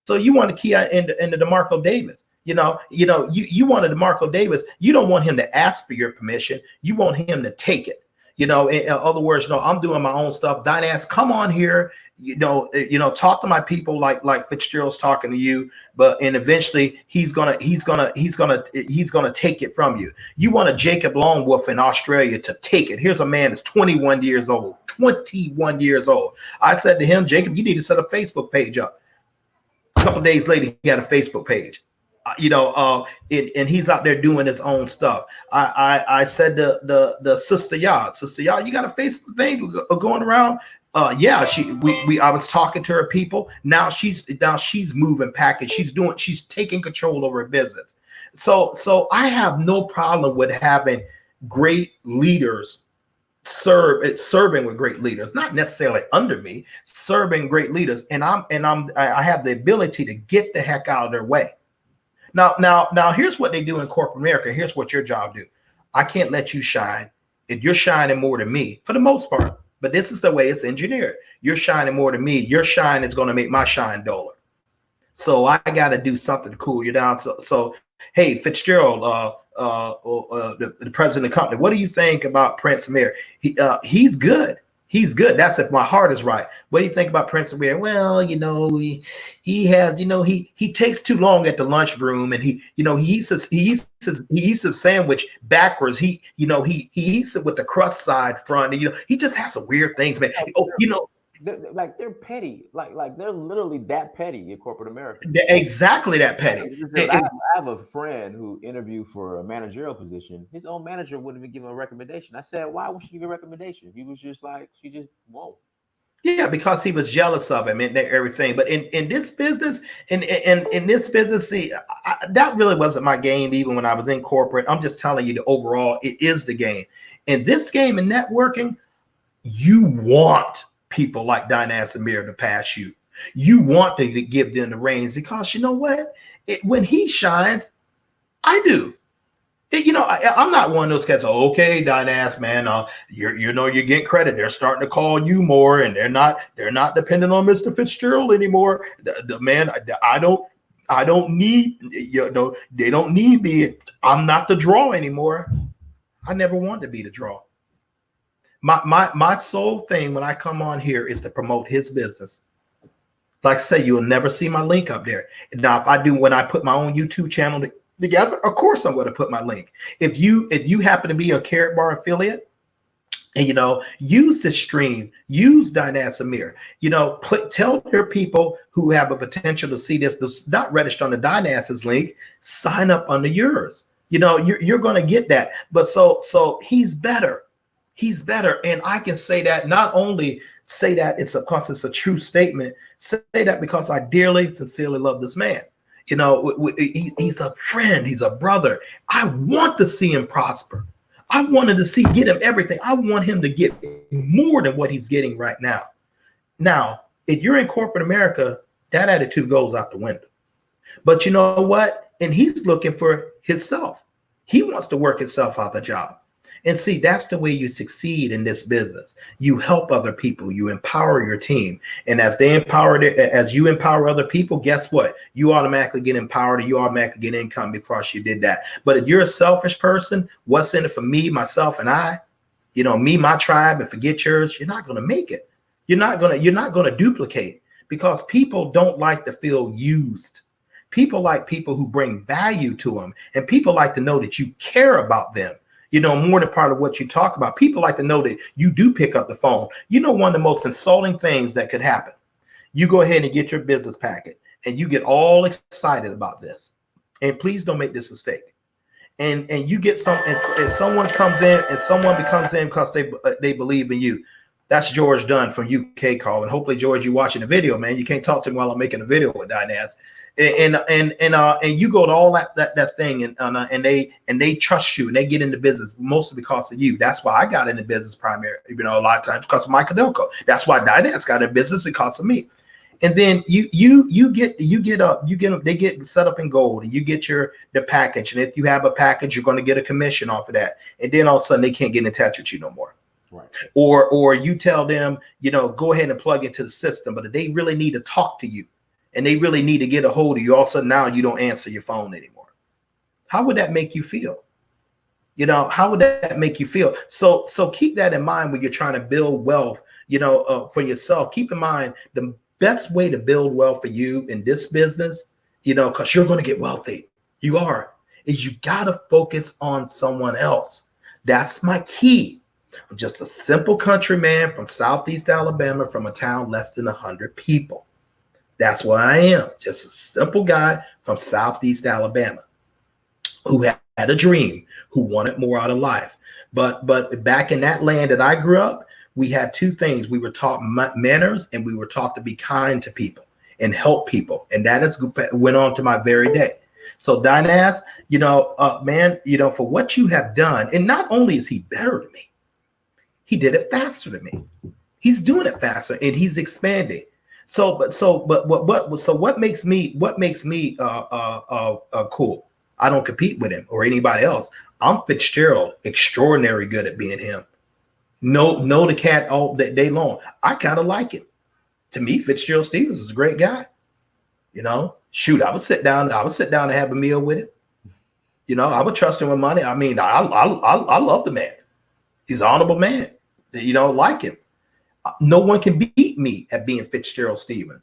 So you want to key out into DeMarco Davis. You wanted DeMarco Davis. You don't want him to ask for your permission. You want him to take it. In other words, I'm doing my own stuff. Dynas, come on here. Talk to my people like Fitzgerald's talking to you. And eventually he's gonna take it from you. You want a Jacob Longwolf in Australia to take it. Here's a man that's 21 years old. 21 years old. I said to him, Jacob, you need to set a Facebook page up. A couple days later, he had a Facebook page. And he's out there doing his own stuff. I said the Sister Yard, you got a Facebook thing going around? Yeah, I was talking to her people. Now she's moving package. She's taking control over her business. So I have no problem with having great leaders serving with great leaders, not necessarily under me, serving great leaders. And I have the ability to get the heck out of their way. Now, here's what they do in corporate America. Here's what your job do. I can't let you shine. If you're shining more than me, for the most part, but this is the way it's engineered. You're shining more than me. Your shine is going to make my shine duller. So I got to do something to cool you down. So hey, Fitzgerald, the president of the company, what do you think about Prince Amir? He's good. He's good. That's if my heart is right. What do you think about Prince Amir? Well, he has, he takes too long at the lunchroom, and he eats his sandwich backwards. He eats it with the crust side front. And, he just has some weird things, man. They're petty. Like they're literally that petty in corporate America. Exactly that petty. I have a friend who interviewed for a managerial position. His own manager wouldn't even give him a recommendation. I said, why won't she give a recommendation? He was just like, she just won't. Yeah, because he was jealous of him and everything. But in this business, see, that really wasn't my game. Even when I was in corporate, I'm just telling you, the overall, it is the game. In this game in networking, you want people like Dynas Amir to pass you. You want to give them the reins, because you know what? When he shines, I do. I'm not one of those cats. Okay, Dynas, man, you're getting credit. They're starting to call you more, and they're not dependent on Mr. Fitzgerald anymore. The man, I don't need, they don't need me. I'm not the draw anymore. I never wanted to be the draw. My sole thing when I come on here is to promote his business. Like I say, you'll never see my link up there. Now, if I do, when I put my own YouTube channel together, of course I'm going to put my link. If you happen to be a Carrot Bar affiliate, and use this stream, use Dynas Amir, tell your people who have a potential to see this, not registered on the Dynas's link, sign up under yours. You're going to get that. But so he's better. He's better. And I can say that, not only say that because it's a true statement, say that because I dearly, sincerely love this man. He's a friend. He's a brother. I want to see him prosper. I wanted to get him everything. I want him to get more than what he's getting right now. Now, if you're in corporate America, that attitude goes out the window. But you know what? And he's looking for himself. He wants to work himself out the job. And see, that's the way you succeed in this business. You help other people. You empower your team. And as you empower other people, guess what? You automatically get empowered, and you automatically get income because you did that. But if you're a selfish person, what's in it for me, myself, and I, me, my tribe, and forget yours, you're not going to make it. You're not going to duplicate, because people don't like to feel used. People like people who bring value to them, and people like to know that you care about them. More than part of what you talk about. People like to know that you do pick up the phone. One of the most insulting things that could happen, you go ahead and get your business packet, and you get all excited about this. And please don't make this mistake. And you get and someone comes in, and someone becomes in because they believe in you. That's George Dunn from UK call. And hopefully, George, you watching the video, man. You can't talk to him while I'm making a video with Dynas. And you go to all that thing, and they trust you, and they get into business mostly because of you. That's why I got into business primarily, a lot of times because of Mike Adelko. That's why Dynas got into business, because of me. And then they get set up in gold, and you get the package. And if you have a package, you're going to get a commission off of that. And then all of a sudden they can't get in touch with you no more. Right. Or you tell them, go ahead and plug into the system, but if they really need to talk to you and they really need to get a hold of you, all of a sudden now you don't answer your phone anymore. How would that make you feel? How would that make you feel? So keep that in mind when you're trying to build wealth, for yourself. Keep in mind the best way to build wealth for you in this business, because you're going to get wealthy. You are, is you got to focus on someone else. That's my key. I'm just a simple country man from Southeast Alabama, from a town less than 100 people. That's what I am. Just a simple guy from Southeast Alabama who had a dream, who wanted more out of life. But back in that land that I grew up, we had two things. We were taught manners, and we were taught to be kind to people and help people. And that went on to my very day. So Dynas, man, for what you have done, and not only is he better than me, he did it faster than me. He's doing it faster, and he's expanding. So what makes me cool? I don't compete with him or anybody else. I'm Fitzgerald, extraordinary good at being him. Know the cat all that day long. I kind of like him. To me, Fitzgerald Stephens is a great guy. Shoot, I would sit down and have a meal with him. I would trust him with money. I mean, I love the man. He's an honorable man. Like him. No one can beat me at being Fitzgerald Stephens.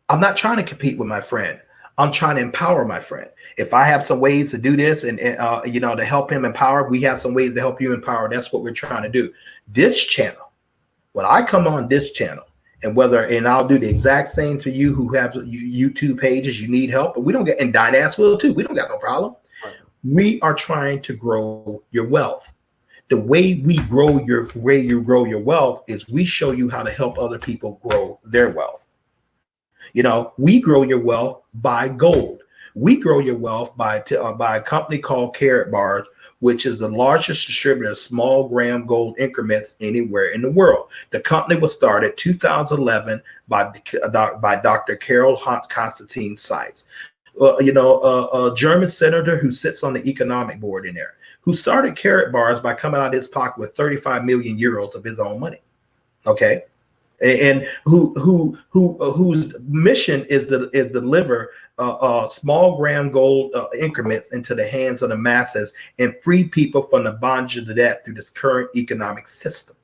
I'm not trying to compete with my friend. I'm trying to empower my friend. If I have some ways to do this and to help him empower, we have some ways to help you empower. That's what we're trying to do. This channel, when I come on this channel, and I'll do the exact same to you who have YouTube pages, you need help, but we don't get, and Dynas will too. We don't got no problem. Right. We are trying to grow your wealth. The way you grow your wealth is we show you how to help other people grow their wealth. We grow your wealth by gold. We grow your wealth by a company called Carrot Bars, which is the largest distributor of small gram gold increments anywhere in the world. The company was started 2011 by Dr. Carol Constantine Seitz, a German senator who sits on the economic board in there, who started Carrot Bars by coming out of his pocket with 35 million euros of his own money. Okay. And whose mission is deliver small gram gold increments into the hands of the masses and free people from the bondage of debt through this current economic system.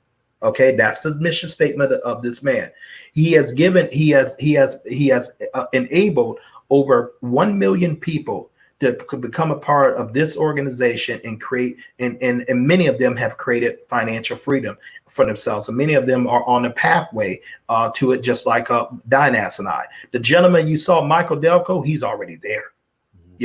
Okay, that's the mission statement of this man. He has enabled over 1 million people to become a part of this organization and create, and many of them have created financial freedom for themselves. And many of them are on the pathway to it, just like Dynas and I. The gentleman you saw, Michael Delco, he's already there.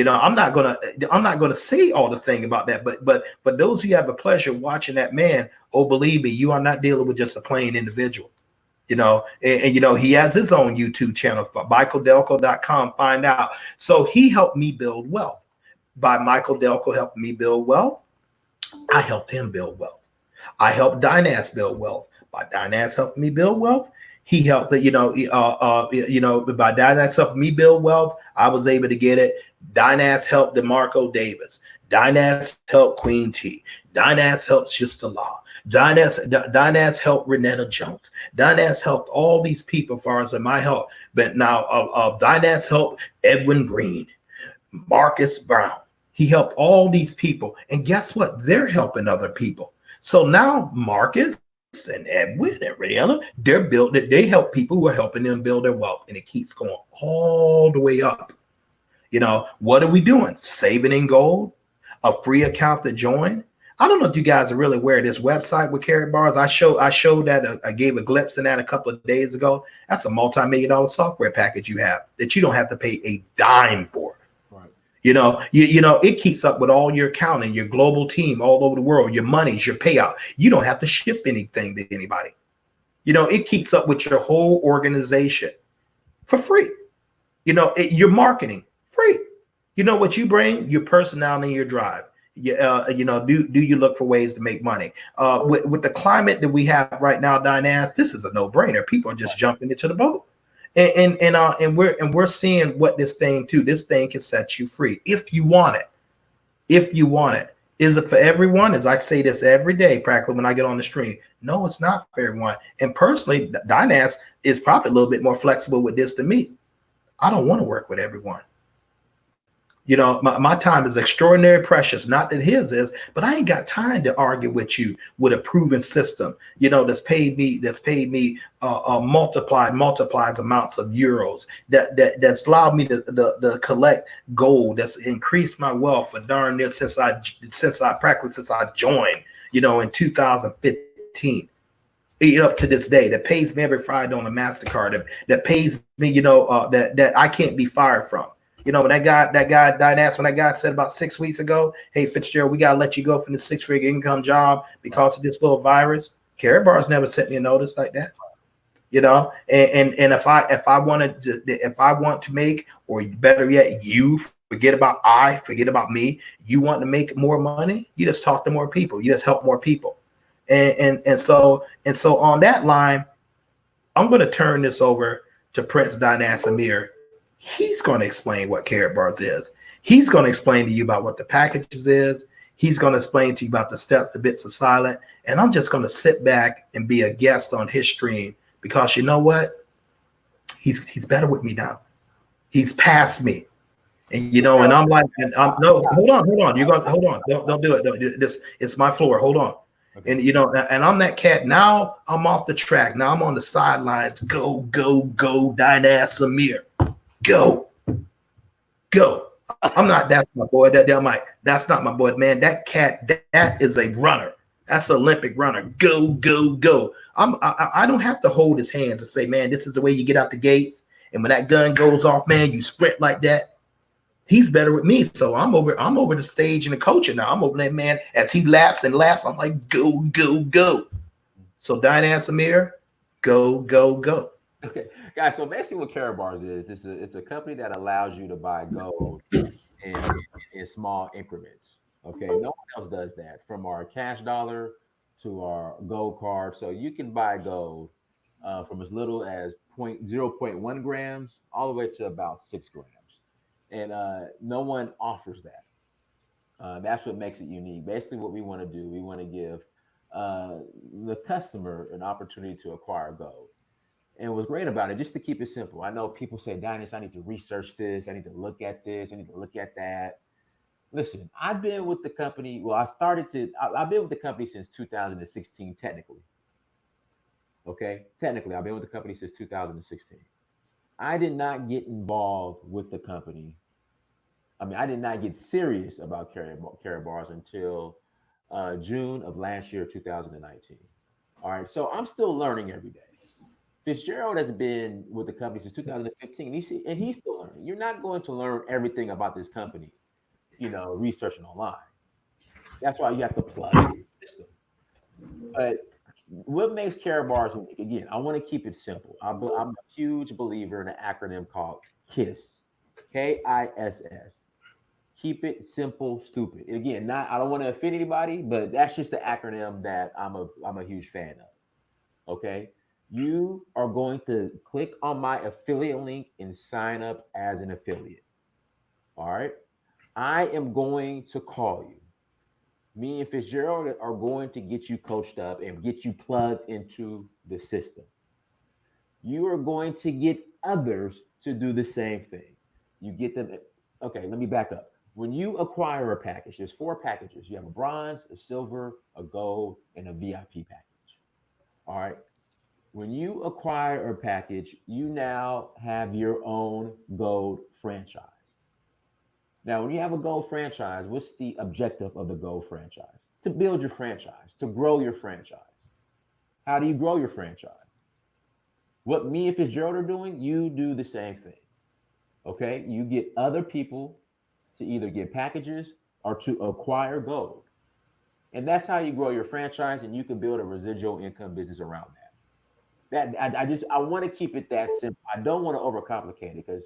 I'm not gonna say all the thing about that, but for those who have the pleasure of watching that man, oh, believe me, you are not dealing with just a plain individual. And he has his own YouTube channel, michaeldelco.com. Find out. So he helped me build wealth. By Michael Delco helping me build wealth, I helped him build wealth. I helped Dynas build wealth. By Dynas helping me build wealth, he helped. By Dynas helping me build wealth, I was able to get it. Dynas helped DeMarco Davis. Dynas helped Queen T. Dynas helped Sister Law. Dynas helped Renetta Jones. Dynas helped all these people as far as my help. But now Dynas helped Edwin Green, Marcus Brown. He helped all these people. And guess what? They're helping other people. So now Marcus and Edwin and Rihanna, they help people who are helping them build their wealth. And it keeps going all the way up. What are we doing? Saving in gold, a free account to join. I don't know if you guys are really aware of this website with Carrot Bars. I showed that I gave a glimpse in that a couple of days ago. That's a multi-million-dollar software package you have that you don't have to pay a dime for. Right. It keeps up with all your accounting, your global team all over the world, your monies, your payout. You don't have to ship anything to anybody. It keeps up with your whole organization for free. Your marketing free. What you bring, your personality and your drive. Do you look for ways to make money? With the climate that we have right now, Dynas, this is a no-brainer. People are just jumping into the boat. And we're seeing what this thing too. This thing can set you free if you want it. If you want it. Is it for everyone? As I say this every day, practically when I get on the stream. No, it's not for everyone. And personally, Dynas is probably a little bit more flexible with this than me. I don't want to work with everyone. My time is extraordinary precious. Not that his is, but I ain't got time to argue with you with a proven system. That's paid me multiplies amounts of euros. That's allowed me to collect gold. That's increased my wealth for darn near since I joined. In 2015. Up to this day, that pays me every Friday on a MasterCard. That pays me. That I can't be fired from. When that guy died, when that guy said about 6 weeks ago, "Hey Fitzgerald, we gotta let you go from the 6-figure income job because of this little virus." Karatbar's never sent me a notice like that. And if I want to make, or better yet, you forget about me. You want to make more money, you just talk to more people. You just help more people. And so on that line, I'm going to turn this over to Prince Dynas Amir. He's going to explain what Karatbars is. He's going to explain to you about what the packages is. He's going to explain to you about the steps, the bits of silent. And I'm just going to sit back and be a guest on his stream, because you know what? He's better with me now. He's past me. And and I'm like, no, hold on. You're going to hold on. Don't do it. Don't do this. It's my floor. Hold on. Okay. And I'm that cat. Now I'm off the track. Now I'm on the sidelines. Go, Dynas Amir. Go. I'm not. That's my boy. That's not my boy, man. That cat. That is a runner. That's an Olympic runner. Go. I don't have to hold his hands and say, man, this is the way you get out the gates. And when that gun goes off, man, you sprint like that. He's better with me. So I'm over the stage and the coaching now. I'm over that man as he laps and laps. I'm like, go. So Dynas Amir, go. Okay, guys. So basically, what Karatbars is, it's a company that allows you to buy gold in small increments. Okay, no one else does that. From our cash dollar to our gold card, so you can buy gold from as little as 0.1 grams all the way to about 6 grams, and no one offers that. That's what makes it unique. Basically, what we want to do, we want to give the customer an opportunity to acquire gold. And what's great about it, just to keep it simple, I know people say, Dynas, I need to research this. I need to look at this. I need to look at that. Listen, I've been with the company. Well, I've been with the company since 2016, technically. Okay. Technically, I've been with the company since 2016. I did not get involved with the company. I mean, I did not get serious about Karatbars until June of last year, 2019. All right. So I'm still learning every day. Fitzgerald has been with the company since 2015, and he's still learning. You're not going to learn everything about this company, researching online. That's why you have to plug into the system. But what makes Karatbars unique? Again, I want to keep it simple. I'm a huge believer in an acronym called KISS, KISS. Keep it simple, stupid. And again, not I don't want to offend anybody, but that's just the acronym that I'm a huge fan of. Okay. You are going to click on my affiliate link and sign up as an affiliate. All right. I am going to call you. Me and Fitzgerald are going to get you coached up and get you plugged into the system. You are going to get others to do the same thing. You get them. Okay, let me back up. When you acquire a package, there's 4 packages. You have a bronze, a silver, a gold, and a VIP package. All right. When you acquire a package, you now have your own gold franchise. Now, when you have a gold franchise, what's the objective of the gold franchise? To build your franchise, to grow your franchise. How do you grow your franchise? What me and Fitzgerald are doing, you do the same thing. Okay? You get other people to either get packages or to acquire gold. And that's how you grow your franchise, and you can build a residual income business around that. I want to keep it that simple. I don't want to overcomplicate it, because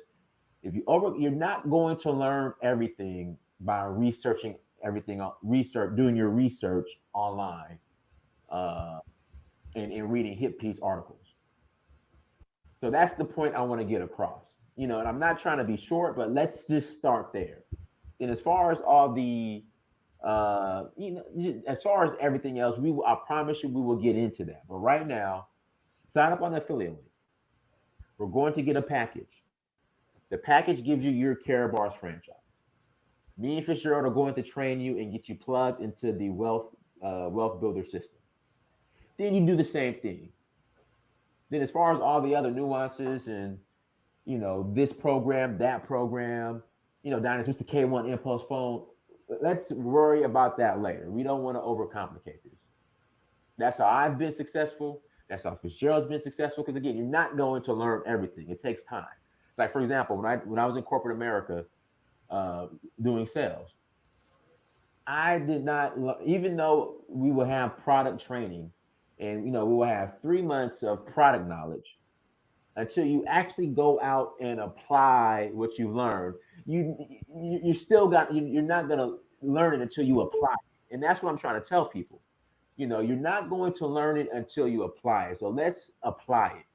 if you're not going to learn everything by researching everything on research, doing your research online, and reading hit piece articles. So that's the point I want to get across. And I'm not trying to be short, but let's just start there. And as far as all the, as far as everything else, I promise you, we will get into that. But right now, sign up on the affiliate link. We're going to get a package. The package gives you your Care Bars franchise. Me and Fitzgerald are going to train you and get you plugged into the wealth builder system. Then you do the same thing. Then, as far as all the other nuances and this program, that program, Diners, what's the K1 Impulse phone? Let's worry about that later. We don't want to overcomplicate this. That's how I've been successful. That's how Fitzgerald's been successful. Because again, you're not going to learn everything. It takes time. Like, for example, when I was in corporate America doing sales, I did not, even though we will have product training and we will have 3 months of product knowledge, until you actually go out and apply what you learned, you still got, you're not going to learn it until you apply it. And that's what I'm trying to tell people. You're not going to learn it until you apply it. So let's apply it.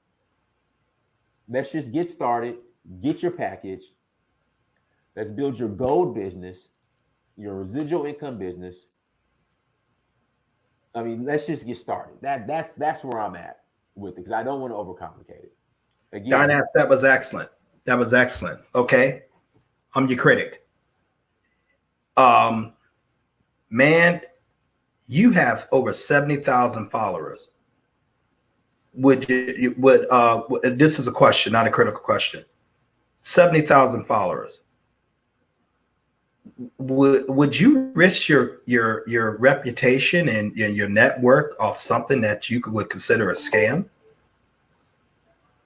Let's just get started, get your package. Let's build your gold business, your residual income business. I mean, let's just get started. That's where I'm at with it, because I don't want to overcomplicate it. Again, Dynas, that was excellent. That was excellent. Okay, I'm your critic. Man, you have over 70,000 followers. This is a question, not a critical question. 70,000 followers. Would you risk your reputation and your network off something that you would consider a scam?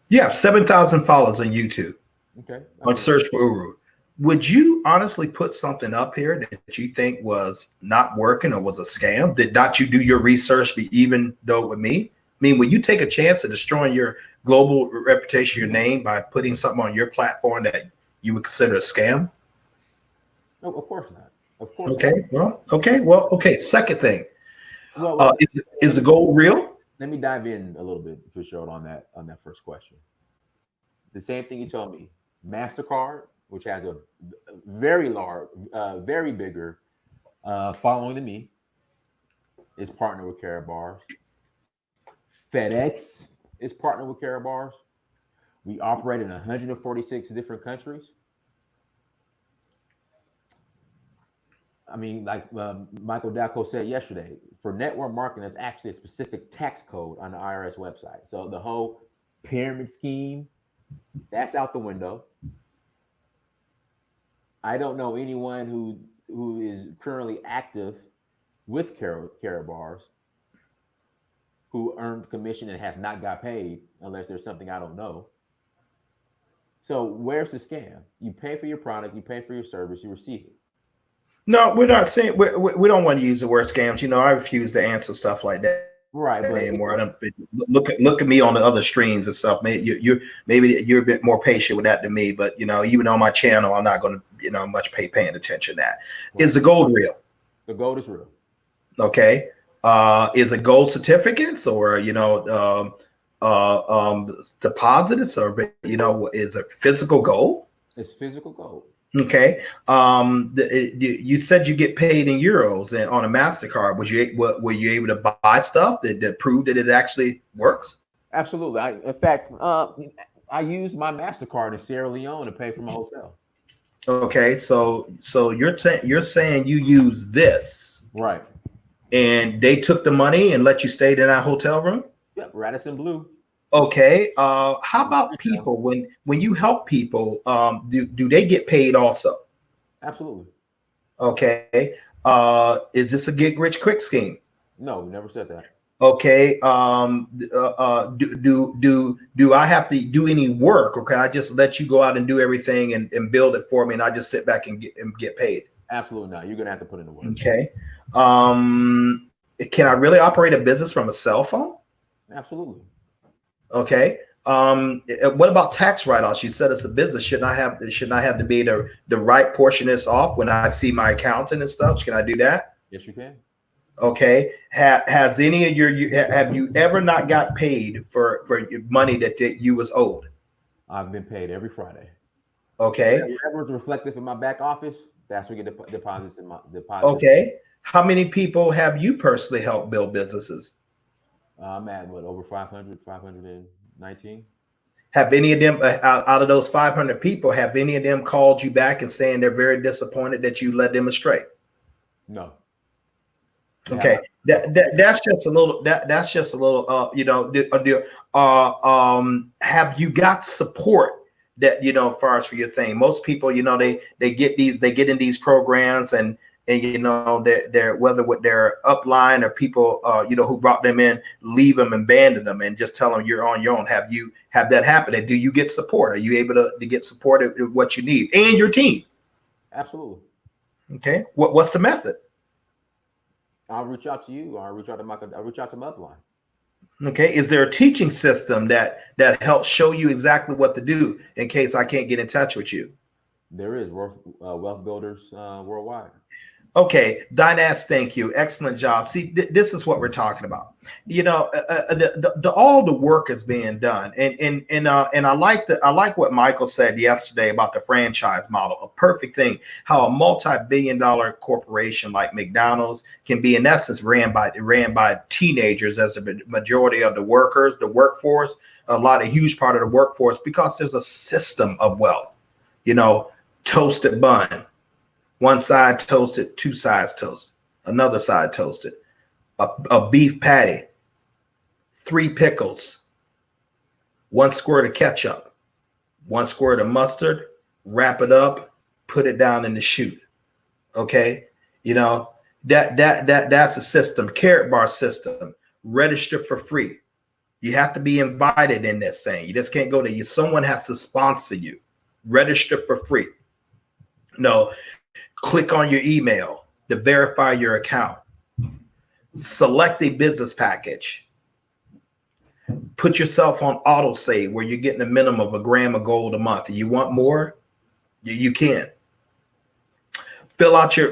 You have 7,000 followers on YouTube. Okay. On Search for Uru. Would you honestly put something up here that you think was not working or was a scam? Did not you do your research, even though with me? I mean, would you take a chance of destroying your global reputation, your name, by putting something on your platform that you would consider a scam? No, of course not. Of course. Okay. Not. Okay. Second thing. Is the gold real? Let me dive in a little bit, Fitzgerald, on that first question. The same thing you told me. MasterCard, which has a very large, very bigger following than me, is partnered with Care Bars. FedEx is partnered with Care Bars. We operate in 146 different countries. I mean, like Michael Dacko said yesterday, for network marketing, there's actually a specific tax code on the IRS website. So the whole pyramid scheme, that's out the window. I don't know anyone who is currently active with Care Bars who earned commission and has not got paid, unless there's something I don't know. So where's the scam? You pay for your product, you pay for your service, you receive it. No, we're not saying we don't want to use the word scams. I refuse to answer stuff like that. Right, but anymore. I don't look at me on the other streams and stuff. Maybe you're a bit more patient with that than me. But even on my channel, I'm not going to much paying attention to that. Right. Is the gold real? The gold is real. Okay. Is it gold certificates or deposits, or is it physical gold? It's physical gold. Okay. You said you get paid in euros and on a MasterCard. Were you able to buy stuff that proved that it actually works? Absolutely. In fact, I use my MasterCard in Sierra Leone to pay for my hotel. Okay, so you're saying you use this, right? And they took the money and let you stay in that hotel room? Yep, Radisson Blue. Okay. How about people? When you help people, do they get paid also? Absolutely. Okay. Is this a get rich quick scheme? No, we never said that. Okay. Do I have to do any work, or can I just let you go out and do everything and build it for me, and I just sit back and get paid? Absolutely not. You're gonna have to put in the work. Okay. Can I really operate a business from a cell phone? Absolutely. Okay. What about tax write-offs? You said it's a business. Should I have to be the right portion this off when I see my accountant and stuff? Can I do that? Yes, you can. Okay. Has any of have you ever not got paid for your money that you was owed? I've been paid every Friday. Okay. Whatever is reflective in my back office, that's where we get deposits in my deposits. Okay. How many people have you personally helped build businesses? I'm at what, over 500, 519? Have any of them out of those 500 people, have any of them called you back and saying they're very disappointed that you led them astray? No. Okay, that's just a little that's just a little have you got support that as far as for your thing? Most people, they get in these programs and they're whether with their upline or people who brought them in, leave them, abandon them, and just tell them you're on your own. Have that happen? And do you get support? Are you able to get support of what you need and your team? Absolutely. Okay, what's the method? I'll reach out to you. I'll reach out to my upline. Okay, is there a teaching system that helps show you exactly what to do in case I can't get in touch with you? There is Wealth Builders Worldwide. Okay, Dynas, thank you. Excellent job. See, this is what we're talking about. All the work is being done, and I like what Michael said yesterday about the franchise model. A perfect thing. How a multi-billion-dollar corporation like McDonald's can be, in essence, ran by teenagers as the majority of the workforce, a huge part of the workforce, because there's a system of wealth. Toasted bun. One side toasted, two sides toasted, another side toasted, a beef patty, 3 pickles, 1 squirt of ketchup, 1 squirt of mustard, wrap it up, put it down in the chute. Okay. That's a system. Carrot bar system. Register for free. You have to be invited in this thing. You just can't go there. Someone has to sponsor you. Register for free. No. Click on your email to verify your account. Select a business package. Put yourself on auto save where you're getting a minimum of 1 gram of gold a month. You want more? You can. Fill out your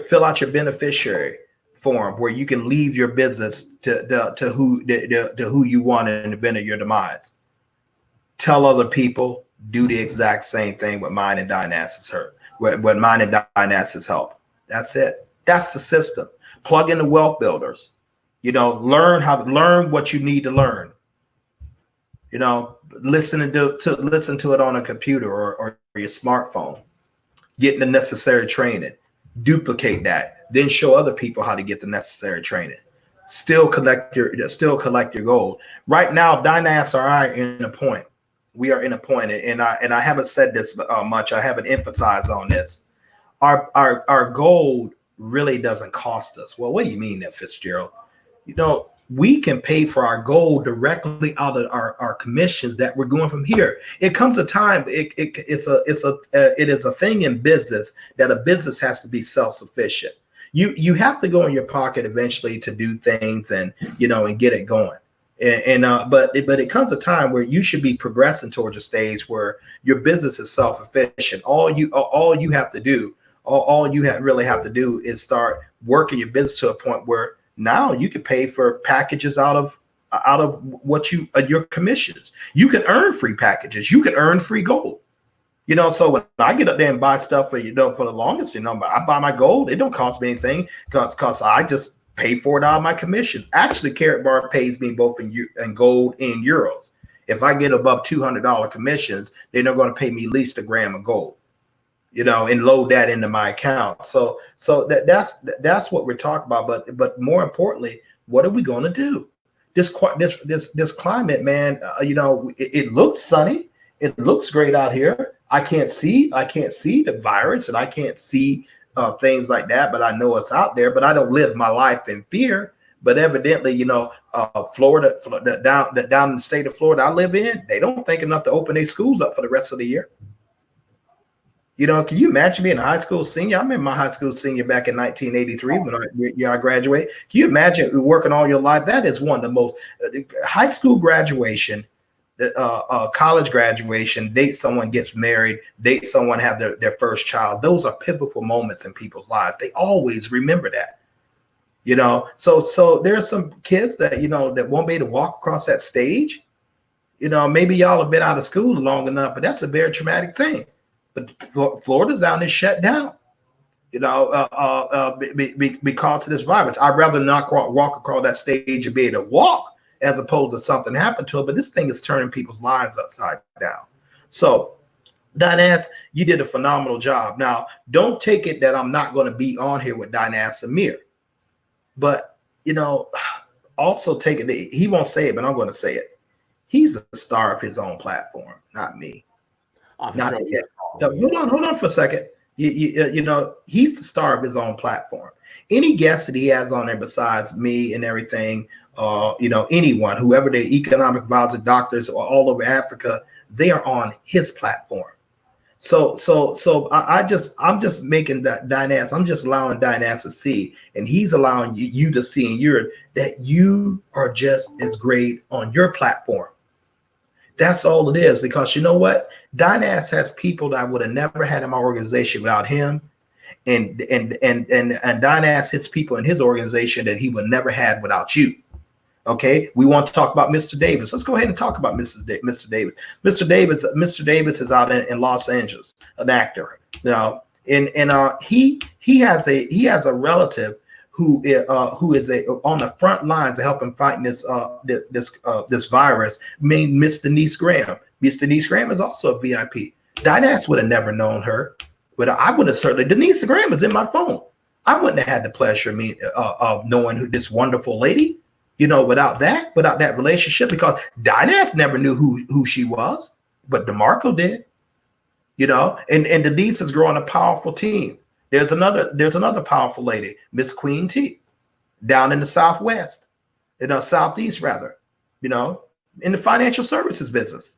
beneficiary form where you can leave your business to who you want in the event of your demise. Tell other people, do the exact same thing with mine and Dynas hurt. What mine and Dynas help. That's it. That's the system. Plug in the wealth builders. Learn what you need to learn. Listen to it on a computer or your smartphone. Get the necessary training. Duplicate that. Then show other people how to get the necessary training. Still collect your gold. Right now, Dynas are in a point. We are in a point, and I haven't said this much. I haven't emphasized on this. Our gold really doesn't cost us. Well, what do you mean that, Fitzgerald? We can pay for our gold directly out of our commissions that we're going from here. It comes a time. It is a thing in business that a business has to be self-sufficient. You have to go in your pocket eventually to do things and get it going. But it comes a time where you should be progressing towards a stage where your business is self-efficient. All you really have to do is start working your business to a point where now you can pay for packages out of what your commissions. You can earn free packages. You can earn free gold. So when I get up there and buy stuff for the longest, but I buy my gold, it don't cost me anything because I just pay for it out of my commission. Actually, Carrot Bar pays me both in gold and euros. If I get above $200 commissions, they're not going to pay me at least 1 gram of gold, and load that into my account. So that's what we're talking about. But more importantly, what are we going to do? This climate, man. It looks sunny. It looks great out here. I can't see the virus, and I can't see things like that, but I know it's out there. But I don't live my life in fear. But evidently, Florida, down in the state of Florida I live in, they don't think enough to open their schools up for the rest of the year. Can you imagine being a high school senior? I remember my high school senior back in 1983 when I graduated. Can you imagine working all your life? That is one of the most high school graduation college graduation, date someone, gets married, date someone, have their first child. Those are pivotal moments in people's lives. They always remember that. So there's some kids that, that won't be able to walk across that stage. Maybe y'all have been out of school long enough, but that's a very traumatic thing. But Florida's down there shut down, because of this virus. I'd rather not walk across that stage and be able to walk as opposed to something happened to it. But this thing is turning people's lives upside down. So, Dinaz, you did a phenomenal job. Now, don't take it that I'm not going to be on here with Dinaz Samir. But, also take it that he won't say it, but I'm going to say it. He's a star of his own platform, not me. Not yet. Hold on for a second. He's the star of his own platform. Any guest that he has on there besides me and everything, anyone, whoever the economic advisor, doctors, or all over Africa, they are on his platform. So I'm just making that Dinaz. I'm just allowing Dinaz to see, and he's allowing you to see, and that you are just as great on your platform. That's all it is, because you know what? Dinaz has people that I would have never had in my organization without him. And Dinaz hits people in his organization that he would never had without you. Okay, we want to talk about Mr. Davis. Let's go ahead and talk about Mr. Davis. Mr. Davis is out in Los Angeles, an actor. He has a relative who is on the front lines of helping fighting this virus, named Miss Denise Graham. Miss Denise Graham is also a VIP. Dinaz would have never known her, but I would have certainly. Denise Graham is in my phone. I wouldn't have had the pleasure of knowing who this wonderful lady, without that relationship, because Dinaz never knew who she was, but DeMarco did. And Denise is growing a powerful team. There's another powerful lady, Miss Queen T, down in the Southwest, Southeast rather, in the financial services business.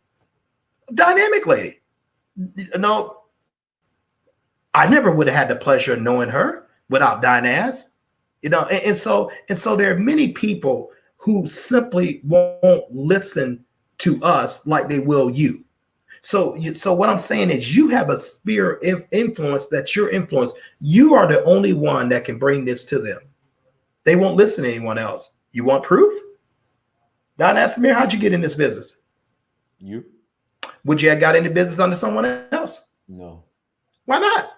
A dynamic lady. I never would have had the pleasure of knowing her without Dinaz, and so there are many people who simply won't listen to us like they will you. So what I'm saying is, you have a sphere of influence. That's your influence. You are the only one that can bring this to them. They won't listen to anyone else. You want proof? Dinaz Samir, how'd you get in this business? You. Would you have got into business under someone else? No. Why not?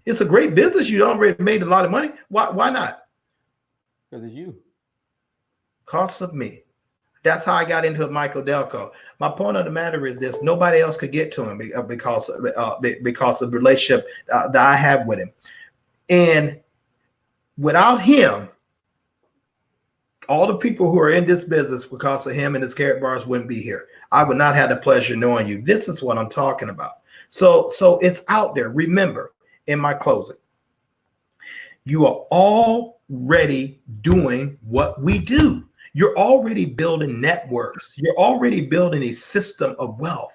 It's a great business. You already made a lot of money. Why not? Because it's you. Cost of me. That's how I got into it, Michael Delco. My point of the matter is this: nobody else could get to him because of the relationship that I have with him. And without him, all the people who are in this business because of him and his carrot bars wouldn't be here. I would not have the pleasure of knowing you. This is what I'm talking about. So it's out there. Remember, in my closing, you are already doing what we do. You're already building networks. You're already building a system of wealth.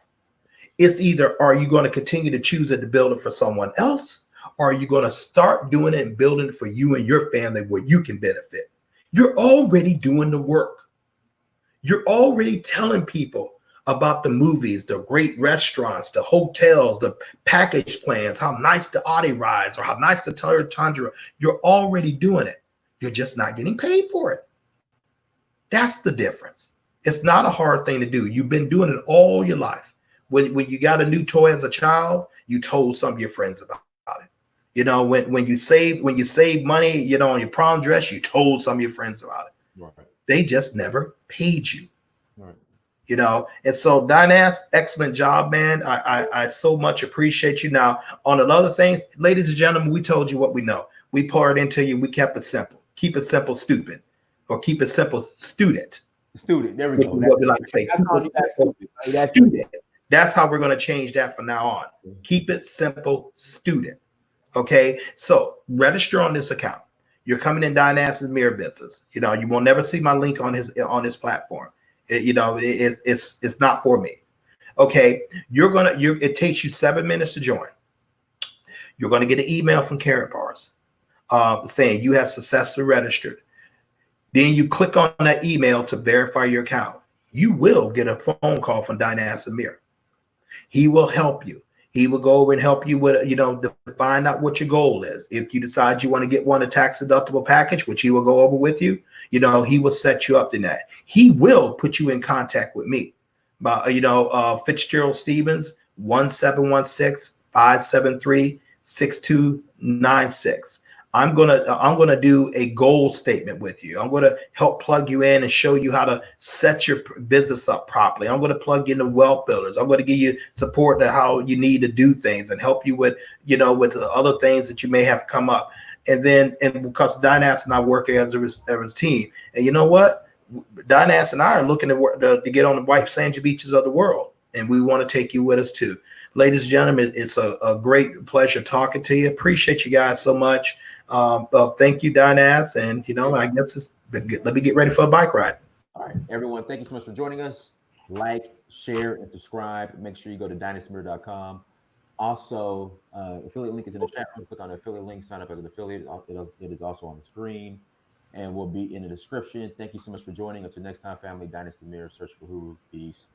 It's either, are you going to continue to choose it to build it for someone else, or are you going to start doing it and building it for you and your family where you can benefit? You're already doing the work. You're already telling people about the movies, the great restaurants, the hotels, the package plans, how nice the Audi rides or how nice the Toyota Tundra. You're already doing it. You're just not getting paid for it. That's the difference. It's not a hard thing to do. You've been doing it all your life. When you got a new toy as a child, you told some of your friends about it. When you save money, on your prom dress, you told some of your friends about it. Right. They just never paid you. Right. And so Dinaz, excellent job, man. I so much appreciate you. Now, on another thing, ladies and gentlemen, we told you what we know. We poured into you. We kept it simple. Keep it simple, stupid. Or keep it simple, student. Student. There we go. What we like to say. Student. That's how we're going to change that from now on. Keep it simple, student. Okay. So register on this account. You're coming in Dinaz's mirror business. You will never see my link on his platform. It's not for me. Okay. It takes you 7 minutes to join. You're going to get an email from Carrot Bars saying you have successfully registered. Then you click on that email to verify your account. you will get a phone call from Dynas Amir. He will help you. He will go over and help you with, to find out what your goal is. If you decide you want to get one a tax deductible package, which he will go over with you, he will set you up in that. He will put you in contact with me. Fitzgerald Stephens, 1716-573-6296. I'm gonna do a goal statement with you. I'm gonna help plug you in and show you how to set your business up properly. I'm gonna plug you into wealth builders. I'm gonna give you support to how you need to do things and help you with with the other things that you may have come up. And because Dynas and I work as a team, and you know what, Dynas and I are looking to get on the white sandy beaches of the world, and we want to take you with us too. Ladies and gentlemen, it's a great pleasure talking to you. Appreciate you guys so much. Thank you, Dynas, and I guess let me get ready for a bike ride. All right, everyone, thank you so much for joining us. Like, share, and subscribe. Make sure you go to dynastamir.com. Also, affiliate link is in the chat room. Click on the affiliate link, sign up as an affiliate. It is also on the screen and will be in the description. Thank you so much for joining. Until next time, family, Dynasty Mirror, search for who. Peace.